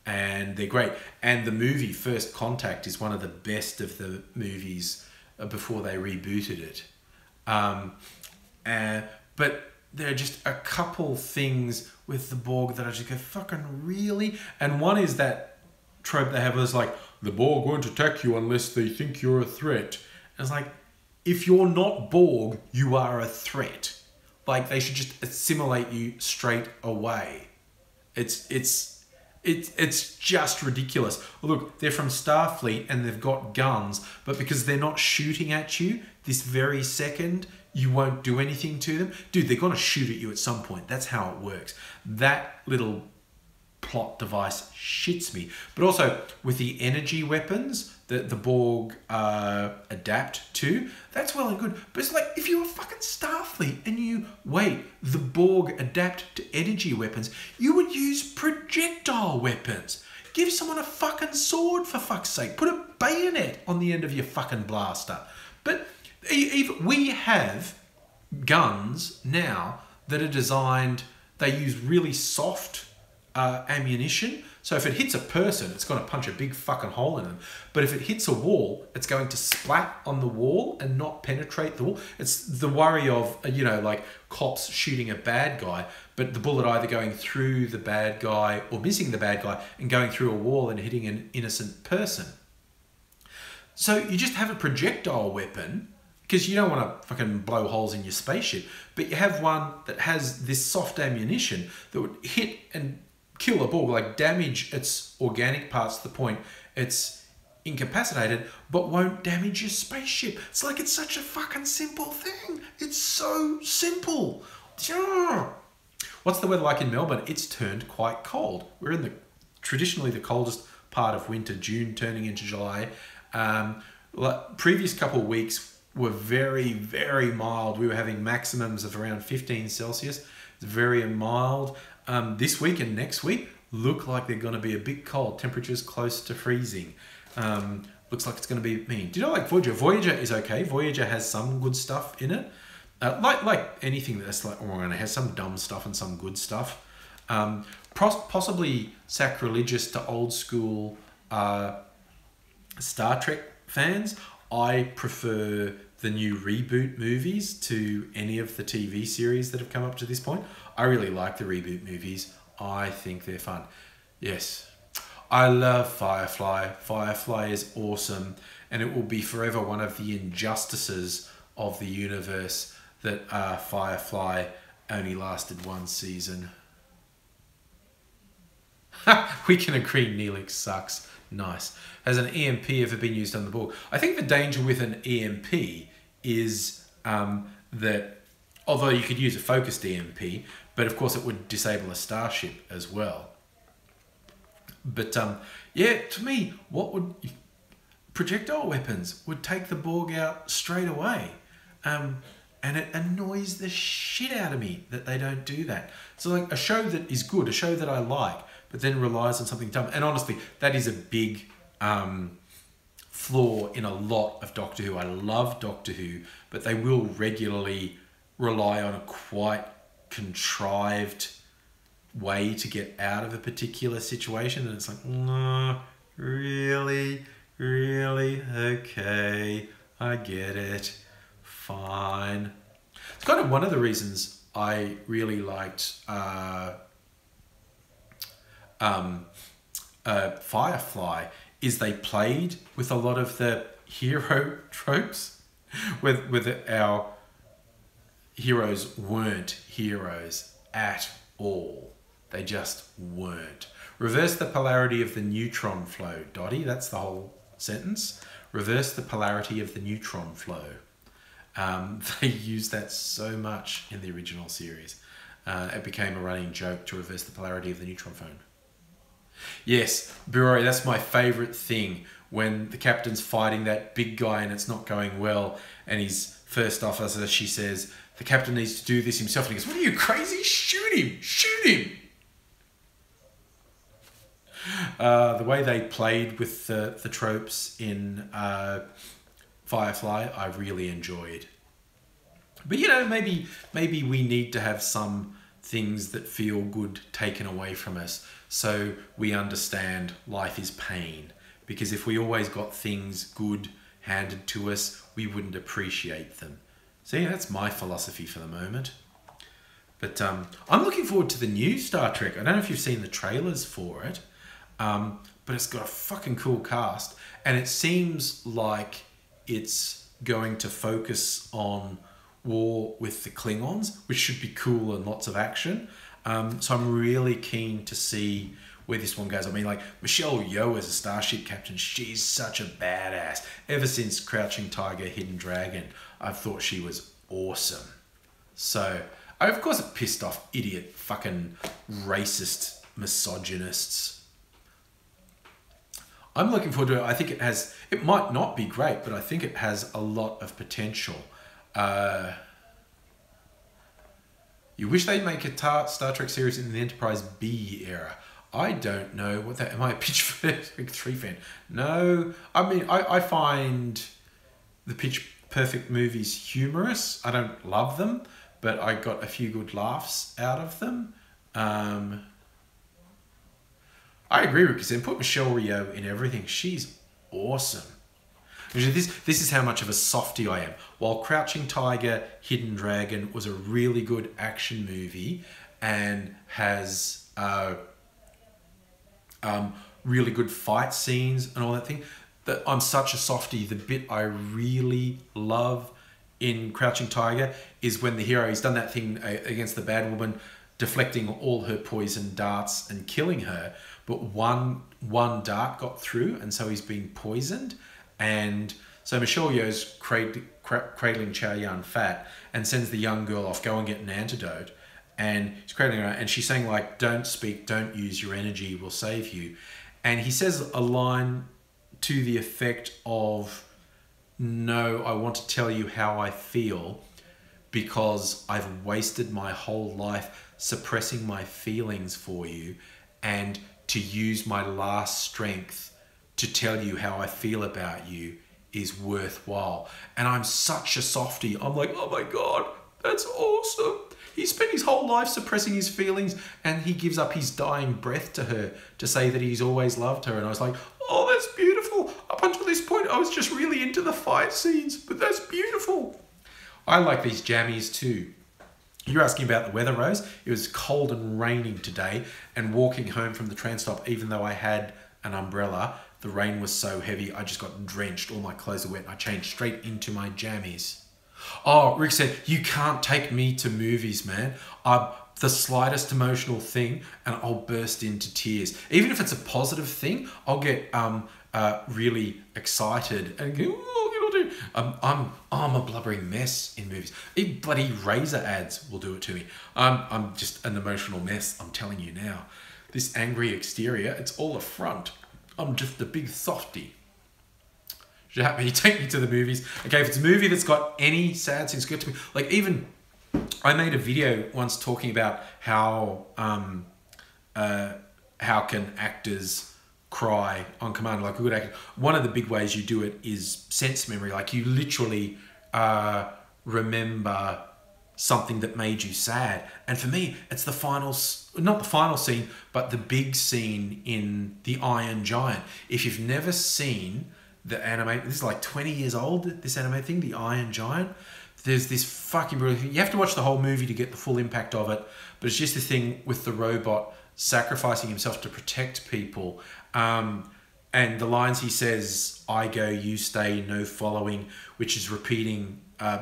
And they're great. And the movie First Contact is one of the best of the movies before they rebooted it. But there are just a couple things with the Borg that I just go, fucking really? And one is that trope they have is like, the Borg won't attack you unless they think you're a threat. And it's like, if you're not Borg, you are a threat. Like, they should just assimilate you straight away. It's It's just ridiculous. Look, they're from Starfleet and they've got guns, but because they're not shooting at you this very second, you won't do anything to them. Dude, they're going to shoot at you at some point. That's how it works. That little plot device shits me. But also, with the energy weapons that the Borg adapt to, that's well and good. But it's like, if you're a fucking Starfleet and the Borg adapt to energy weapons, you would use projectile weapons. Give someone a fucking sword, for fuck's sake. Put a bayonet on the end of your fucking blaster. But we have guns now that are designed, they use really soft ammunition. So if it hits a person, it's going to punch a big fucking hole in them. But if it hits a wall, it's going to splat on the wall and not penetrate the wall. It's the worry of, like cops shooting a bad guy, but the bullet either going through the bad guy or missing the bad guy and going through a wall and hitting an innocent person. So you just have a projectile weapon, because you don't want to fucking blow holes in your spaceship, but you have one that has this soft ammunition that would hit and kill a Borg, like damage its organic parts to the point it's incapacitated, but won't damage your spaceship. It's like, it's such a fucking simple thing. It's so simple. What's the weather like in Melbourne? It's turned quite cold. We're in traditionally the coldest part of winter, June turning into July. Previous couple of weeks were very, very mild. We were having maximums of around 15 Celsius. It's very mild. This week and next week look like they're going to be a bit cold. Temperatures close to freezing. Looks like it's going to be mean. Do you know, like Voyager? Voyager is okay. Voyager has some good stuff in it. Like anything that's like, it has some dumb stuff and some good stuff. Possibly sacrilegious to old school Star Trek fans. I prefer the new reboot movies to any of the TV series that have come up to this point. I really like the reboot movies. I think they're fun. Yes. I love Firefly. Firefly is awesome. And it will be forever one of the injustices of the universe that Firefly only lasted one season. We can agree Neelix sucks. Nice. Has an EMP ever been used on the Borg? I think the danger with an EMP is that although you could use a focused EMP, but of course it would disable a starship as well. But yeah, to me, projectile weapons would take the Borg out straight away. And it annoys the shit out of me that they don't do that. So like a show that is good, a show that I like, but then relies on something dumb. And honestly, that is a big flaw in a lot of Doctor Who. I love Doctor Who, but they will regularly rely on a quite contrived way to get out of a particular situation. And it's like, no, really? Okay, I get it. Fine. It's kind of one of the reasons I really liked Firefly is they played with a lot of the hero tropes where our heroes weren't heroes at all. They just weren't. Reverse the polarity of the neutron flow, Dottie. That's the whole sentence. Reverse the polarity of the neutron flow. They used that so much in the original series. It became a running joke to reverse the polarity of the neutron flow. Yes, Burori, that's my favourite thing. When the captain's fighting that big guy and it's not going well, and his first officer, she says, the captain needs to do this himself. And he goes, what are you, crazy? Shoot him! Shoot him! The way they played with the tropes in Firefly, I really enjoyed. But you know, maybe we need to have some things that feel good taken away from us so we understand life is pain. Because if we always got things good handed to us, we wouldn't appreciate them. So yeah, that's my philosophy for the moment. But I'm looking forward to the new Star Trek. I don't know if you've seen the trailers for it, but it's got a fucking cool cast. And it seems like it's going to focus on war with the Klingons, which should be cool and lots of action. So I'm really keen to see where this one goes. I mean, like, Michelle Yeoh as a Starship Captain, she's such a badass. Ever since Crouching Tiger, Hidden Dragon, I've thought she was awesome. So, of course it pissed off idiot, fucking racist misogynists. I'm looking forward to it. I think it might not be great, but I think it has a lot of potential. You wish they'd make a Star Trek series in the Enterprise B era. I don't know what that... Am I a Pitch Perfect 3 fan? No. I mean, I find the Pitch Perfect movies humorous. I don't love them, but I got a few good laughs out of them. I agree with you. Put Michelle Yeoh in everything. She's awesome. This is how much of a softie I am. While Crouching Tiger, Hidden Dragon was a really good action movie and has really good fight scenes and all that thing, that I'm such a softie. The bit I really love in Crouching Tiger is when the hero, he's done that thing against the bad woman, deflecting all her poison darts and killing her, but one dart got through, and so he's been poisoned. And so Michelle Yeoh's cradling Chow Yun Fat and sends the young girl off, go and get an antidote. And she's cradling her, and she's saying, like, don't speak, don't use your energy, we'll save you. And he says a line to the effect of, no, I want to tell you how I feel because I've wasted my whole life suppressing my feelings for you, and to use my last strength to tell you how I feel about you is worthwhile. And I'm such a softie. I'm like, oh my God, that's awesome. He spent his whole life suppressing his feelings, and he gives up his dying breath to her to say that he's always loved her. And I was like, oh, that's beautiful. Up until this point, I was just really into the fight scenes, but that's beautiful. I like these jammies too. You're asking about the weather, Rose. It was cold and raining today, and walking home from the train stop, even though I had an umbrella, the rain was so heavy, I just got drenched. All my clothes were wet, and I changed straight into my jammies. Oh, Rick said, you can't take me to movies, man. The slightest emotional thing, and I'll burst into tears. Even if it's a positive thing, I'll get really excited and go, oh, I'm a blubbering mess in movies. Even bloody razor ads will do it to me. I'm just an emotional mess, I'm telling you now. This angry exterior, it's all a front. I'm just a big softie. You take me to the movies. Okay, if it's a movie that's got any sad scenes, good to me. Like, even I made a video once talking about how can actors cry on command, like a good actor. One of the big ways you do it is sense memory. Like, you literally remember something that made you sad. And for me, it's the final, not the final scene, but the big scene in The Iron Giant. If you've never seen the anime, this is like 20 years old, this anime thing, The Iron Giant, there's this fucking brilliant thing. You have to watch the whole movie to get the full impact of it, but it's just the thing with the robot sacrificing himself to protect people. And the lines he says, I go, you stay, no following, which is repeating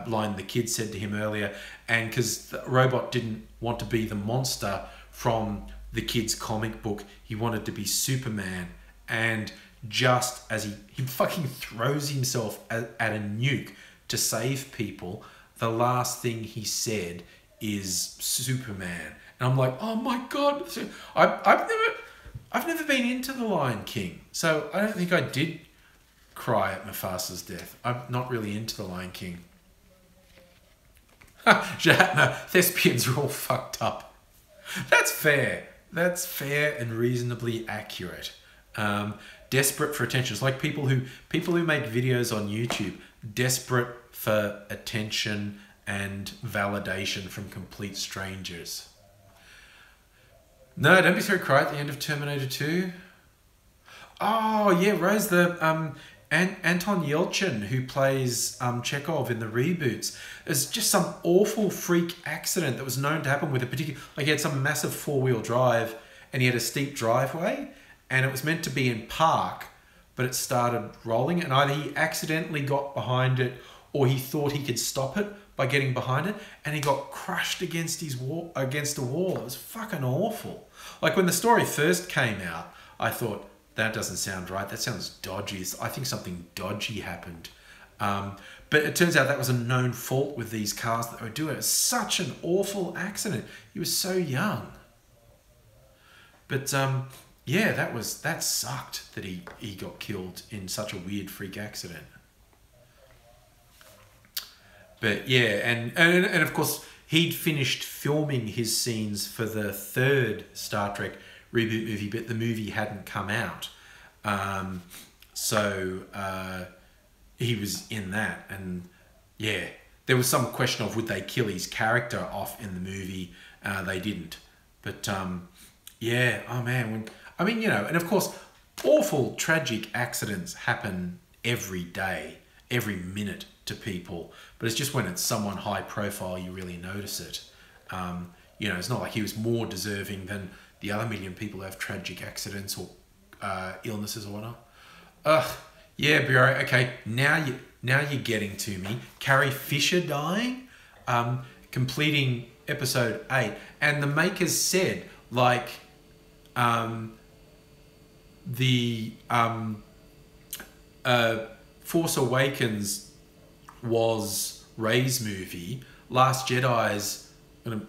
line the kid said to him earlier. And because the robot didn't want to be the monster from the kid's comic book, he wanted to be Superman. And just as he fucking throws himself at a nuke to save people, the last thing he said is Superman. And I'm like, oh my God. I've never been into The Lion King, so I don't think I did cry at Mufasa's death. I'm not really into The Lion King. No, thespians are all fucked up. That's fair. That's fair and reasonably accurate. Desperate for attention. It's like people who make videos on YouTube, desperate for attention and validation from complete strangers. No, don't be so cry at the end of Terminator 2. Oh yeah, Rose, the Anton Yelchin, who plays Chekhov in the reboots. There's just some awful freak accident that was known to happen with a particular, like, he had some massive 4-wheel drive and he had a steep driveway and it was meant to be in park, but it started rolling and either he accidentally got behind it or he thought he could stop it, by getting behind it, and he got crushed against against a wall. It was fucking awful. Like when the story first came out, I thought, that doesn't sound right. That sounds dodgy. I think something dodgy happened. But it turns out that was a known fault with these cars that they were doing. It was such an awful accident. He was so young. But yeah, that sucked that he got killed in such a weird freak accident. But yeah, and of course he'd finished filming his scenes for the third Star Trek reboot movie, but the movie hadn't come out. So he was in that, and yeah, there was some question of would they kill his character off in the movie. They didn't. But yeah, oh man, and of course, awful, tragic accidents happen every day, every minute to people. But it's just when it's someone high profile, you really notice it. It's not like he was more deserving than the other million people who have tragic accidents or illnesses or whatnot. Yeah, Bureau. Okay, now you're getting to me. Carrie Fisher dying, completing episode 8, and the makers said the Force Awakens was Rey's movie, Last Jedi's gonna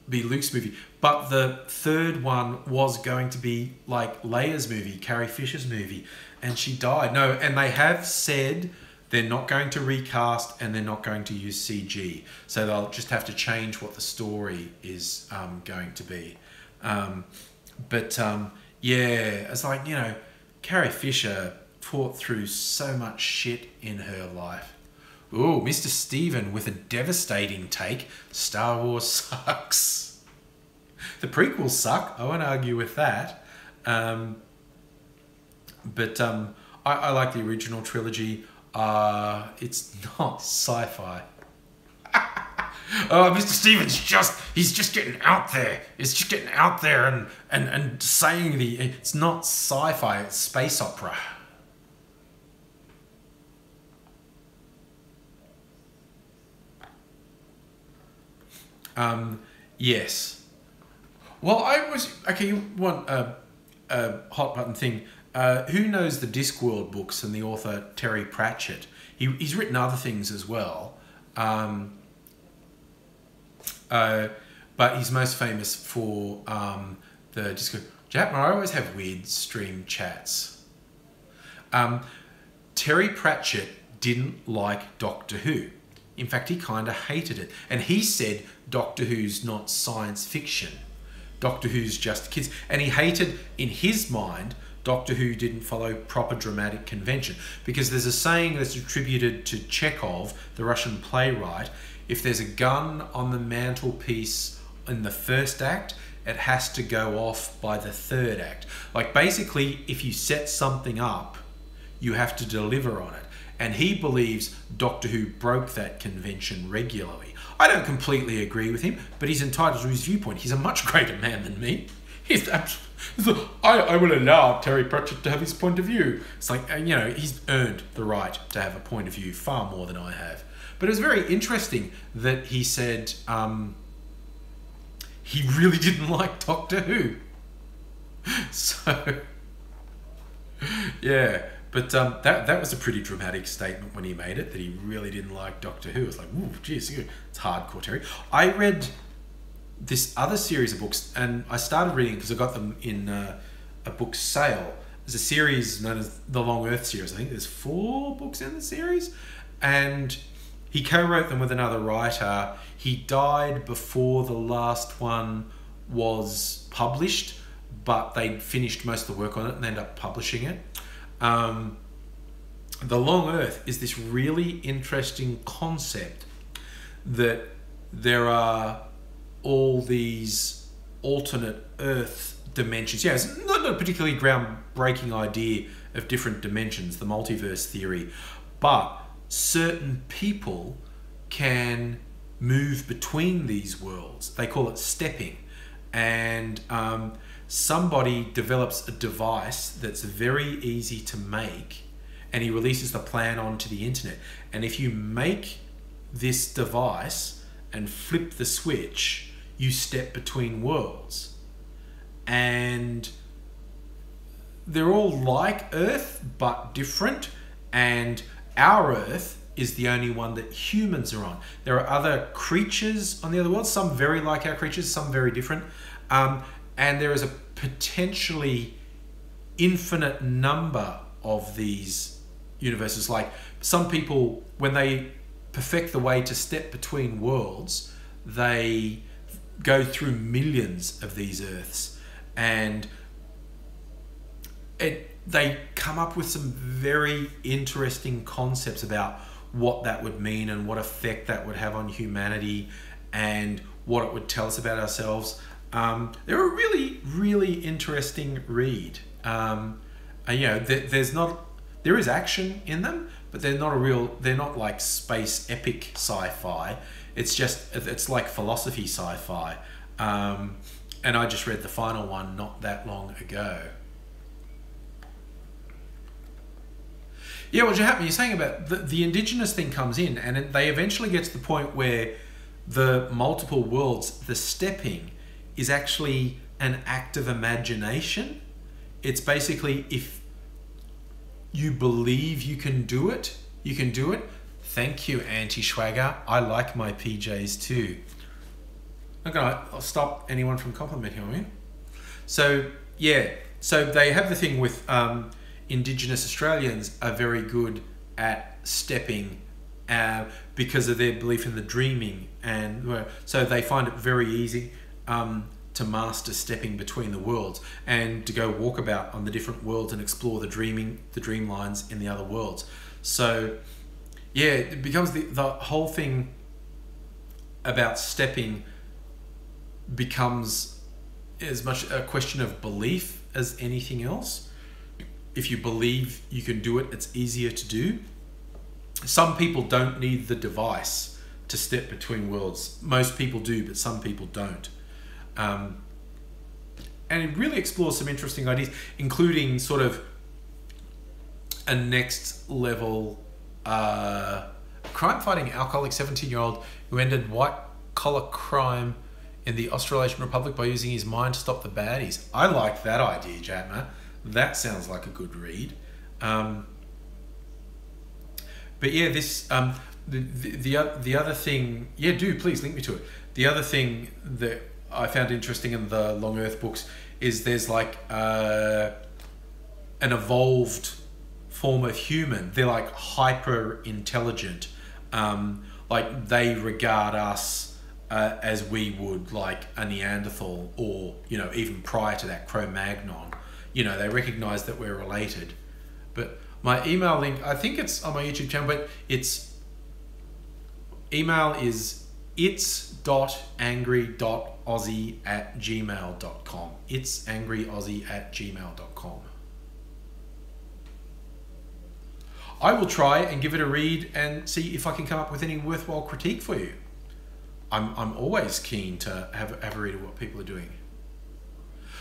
be Luke's movie, but the third one was going to be like Leia's movie, Carrie Fisher's movie, and she died. No, and they have said they're not going to recast and they're not going to use CG, so they'll just have to change what the story is going to be. Yeah, it's like, Carrie Fisher fought through so much shit in her life. Ooh, Mr. Steven with a devastating take. Star Wars sucks. The prequels suck. I won't argue with that. I like the original trilogy. It's not sci-fi. Oh, Mr. Stevens he's just getting out there. It's just getting out there and saying it's not sci-fi, it's space opera. Yes. Well, you want a hot button thing. Who knows the Discworld books and the author Terry Pratchett? He's written other things as well. But he's most famous for the Discworld. Japma, I always have weird stream chats. Terry Pratchett didn't like Doctor Who. In fact, he kind of hated it. And he said Doctor Who's not science fiction. Doctor Who's just kids. And he hated, in his mind, Doctor Who didn't follow proper dramatic convention. Because there's a saying that's attributed to Chekhov, the Russian playwright: if there's a gun on the mantelpiece in the first act, it has to go off by the third act. Like, basically, if you set something up, you have to deliver on it. And he believes Doctor Who broke that convention regularly. I don't completely agree with him, but he's entitled to his viewpoint. He's a much greater man than me. I will allow Terry Pratchett to have his point of view. It's like, he's earned the right to have a point of view far more than I have. But it was very interesting that he said he really didn't like Doctor Who. So, yeah. But that was a pretty dramatic statement when he made it, that he really didn't like Doctor Who. It was like, ooh, geez, it's hardcore, Terry. I read this other series of books, and I started reading because I got them in a book sale. There's a series known as the Long Earth series. I think there's 4 books in the series, and he co-wrote them with another writer. He died before the last one was published, but they'd finished most of the work on it and ended up publishing it. The Long Earth is this really interesting concept that there are all these alternate Earth dimensions. Yeah, it's not a particularly groundbreaking idea of different dimensions, the multiverse theory, but certain people can move between these worlds. They call it stepping. And somebody develops a device that's very easy to make, and he releases the plan onto the internet. And if you make this device and flip the switch, you step between worlds. And they're all like Earth, but different. And our Earth is the only one that humans are on. There are other creatures on the other world, some very like our creatures, some very different. And there is a potentially infinite number of these universes. Like some people, when they perfect the way to step between worlds, they go through millions of these Earths, and they come up with some very interesting concepts about what that would mean and what effect that would have on humanity and what it would tell us about ourselves. They're a really, really interesting read. You know, there is action in them, but they're not like space epic sci-fi. It's like philosophy sci-fi. And I just read the final one not that long ago. Yeah, what you're saying about the indigenous thing comes in, and they eventually get to the point where the multiple worlds, the stepping, is actually an act of imagination. It's basically, if you believe you can do it, you can do it. Thank you, anti-swagger. I like my PJs too. I'll stop anyone from complimenting on me. So yeah, so they have the thing with Indigenous Australians are very good at stepping because of their belief in the dreaming, and so they find it very easy to master stepping between the worlds and to go walk about on the different worlds and explore the dream lines in the other worlds. So yeah, it becomes the whole thing about stepping becomes as much a question of belief as anything else. If you believe you can do it, it's easier to do. Some people don't need the device to step between worlds. Most people do, but some people don't. And it really explores some interesting ideas, including sort of a next level crime-fighting alcoholic 17-year-old who ended white-collar crime in the Australasian Republic by using his mind to stop the baddies. I like that idea, Jatma. That sounds like a good read. But yeah, this the other thing. Yeah, do please link me to it. The other thing that I found interesting in the Long Earth books is there's like an evolved form of human. They're like hyper intelligent. Like they regard us as we would like a Neanderthal, or even prior to that, Cro-Magnon. They recognize that we're related. But my email link, I think it's on my YouTube channel, but email is its.angry.aussie@gmail.com. itsangryaussie@gmail.com. I will try and give it a read and see if I can come up with any worthwhile critique for you. I'm always keen to have a read of what people are doing.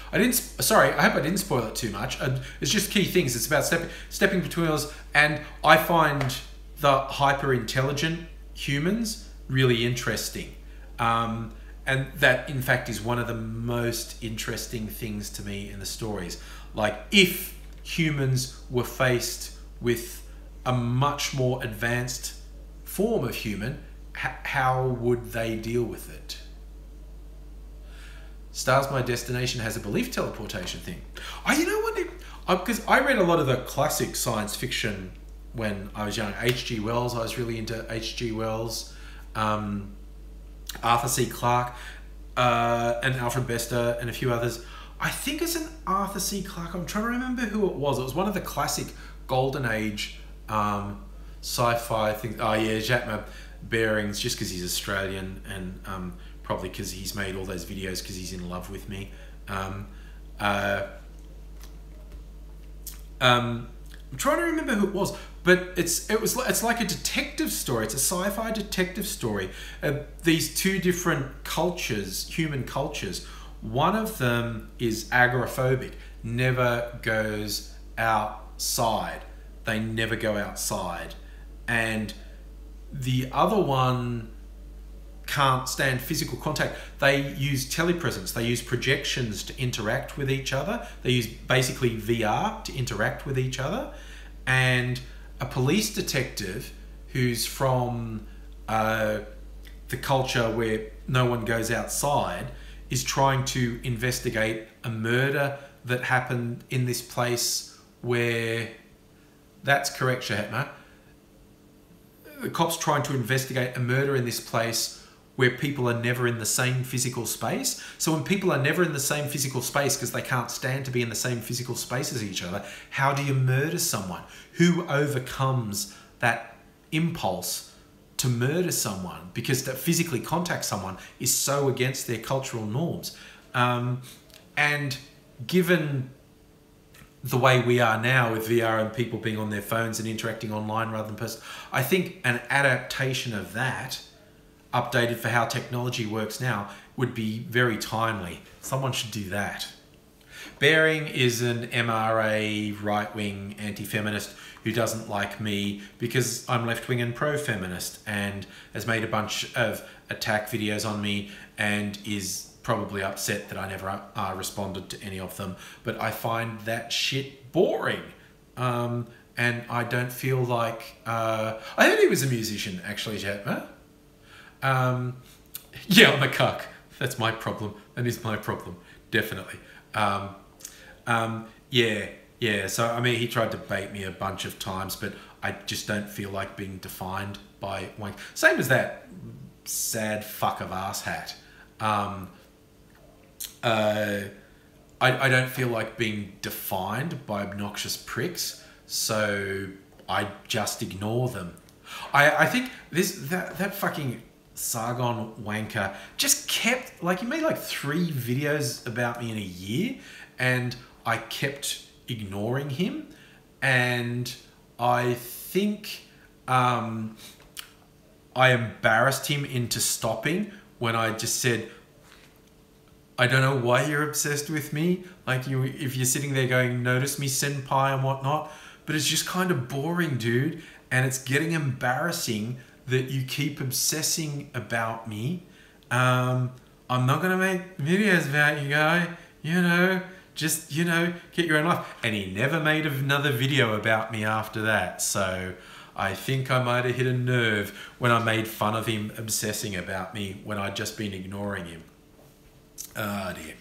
I hope I didn't spoil it too much. It's just key things. It's about stepping between us, and I find the hyper-intelligent humans really interesting. And that, in fact, is one of the most interesting things to me in the stories. Like, if humans were faced with a much more advanced form of human, how would they deal with it? Stars My Destination has a belief teleportation thing. You know what? Because I read a lot of the classic science fiction when I was young. H.G. Wells, I was really into H.G. Wells. Arthur C. Clarke, and Alfred Bester, and a few others. I think it's an Arthur C. Clarke. I'm trying to remember who it was. It was one of the classic Golden Age sci-fi things. Oh yeah, Jatma Bearings, just because he's Australian, and probably because he's made all those videos because he's in love with me. I'm trying to remember who it was, but it's like a detective story. It's a sci-fi detective story. These two different cultures, human cultures. One of them is agoraphobic, never goes outside. They never go outside, and The other one can't stand physical contact. They use telepresence. They use projections to interact with each other. They use basically VR to interact with each other. And a police detective who's from the culture where no one goes outside is trying to investigate a murder that happened in this place where... That's correct, Shahatma. The cop's trying to investigate a murder in this place where people are never in the same physical space. So when people are never in the same physical space because they can't stand to be in the same physical space as each other, how do you murder someone? Who overcomes that impulse to murder someone? Because to physically contact someone is so against their cultural norms. And given the way we are now with VR and people being on their phones and interacting online rather than person, I think an adaptation of that, updated for how technology works now, would be very timely. Someone should do that. Bearing is an MRA, right-wing, anti-feminist who doesn't like me because I'm left-wing and pro-feminist, and has made a bunch of attack videos on me and is probably upset that I never responded to any of them. But I find that shit boring. And I don't feel like... I heard he was a musician, actually, Jatma. Yeah, I'm a cuck. That's my problem. That is my problem. Definitely. Yeah. So, I mean, he tried to bait me a bunch of times, but I just don't feel like being defined by wank. Same as that sad fuck of ass hat. I don't feel like being defined by obnoxious pricks, so I just ignore them. I think that fucking Sargon wanker just kept, like, he made like 3 videos about me in a year, and I kept ignoring him, and I think I embarrassed him into stopping when I just said, I don't know why you're obsessed with me. Like, if you're sitting there going, notice me, senpai, and whatnot. But it's just kind of boring, dude. And it's getting embarrassing that you keep obsessing about me. I'm not going to make videos about you, guy. You know, just, you know, get your own life. And he never made another video about me after that. So I think I might have hit a nerve when I made fun of him obsessing about me when I'd just been ignoring him. Oh dear.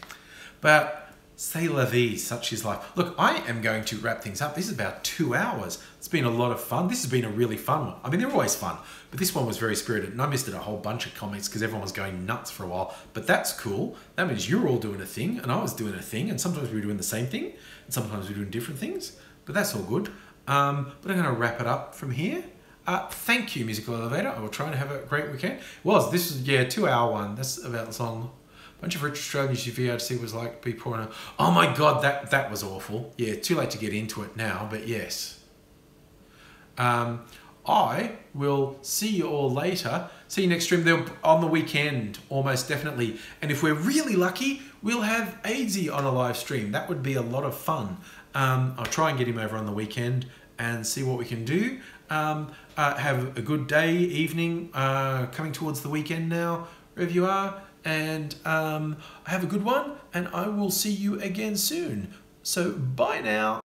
But c'est la vie, such is life. Look, I am going to wrap things up. This is about 2 hours. It's been a lot of fun. This has been a really fun one. I mean, they're always fun, but this one was very spirited, and I missed a whole bunch of comments because everyone was going nuts for a while. But that's cool. That means you're all doing a thing, and I was doing a thing, and sometimes we were doing the same thing, and sometimes we were doing different things. But that's all good. But I'm going to wrap it up from here. Thank you, Musical Elevator. I will try and have a great weekend. This is, yeah, 2 hour one. That's about as long. Bunch of rich Australians you VR to see was like be porn. Oh my god, that was awful. Yeah, too late to get into it now, but yes. I will see you all later. See you next stream. They're on the weekend, almost definitely. And if we're really lucky, we'll have AngryAussie on a live stream. That would be a lot of fun. I'll try and get him over on the weekend and see what we can do. Have a good day, evening, coming towards the weekend now, wherever you are. And have a good one, and I will see you again soon. So bye now.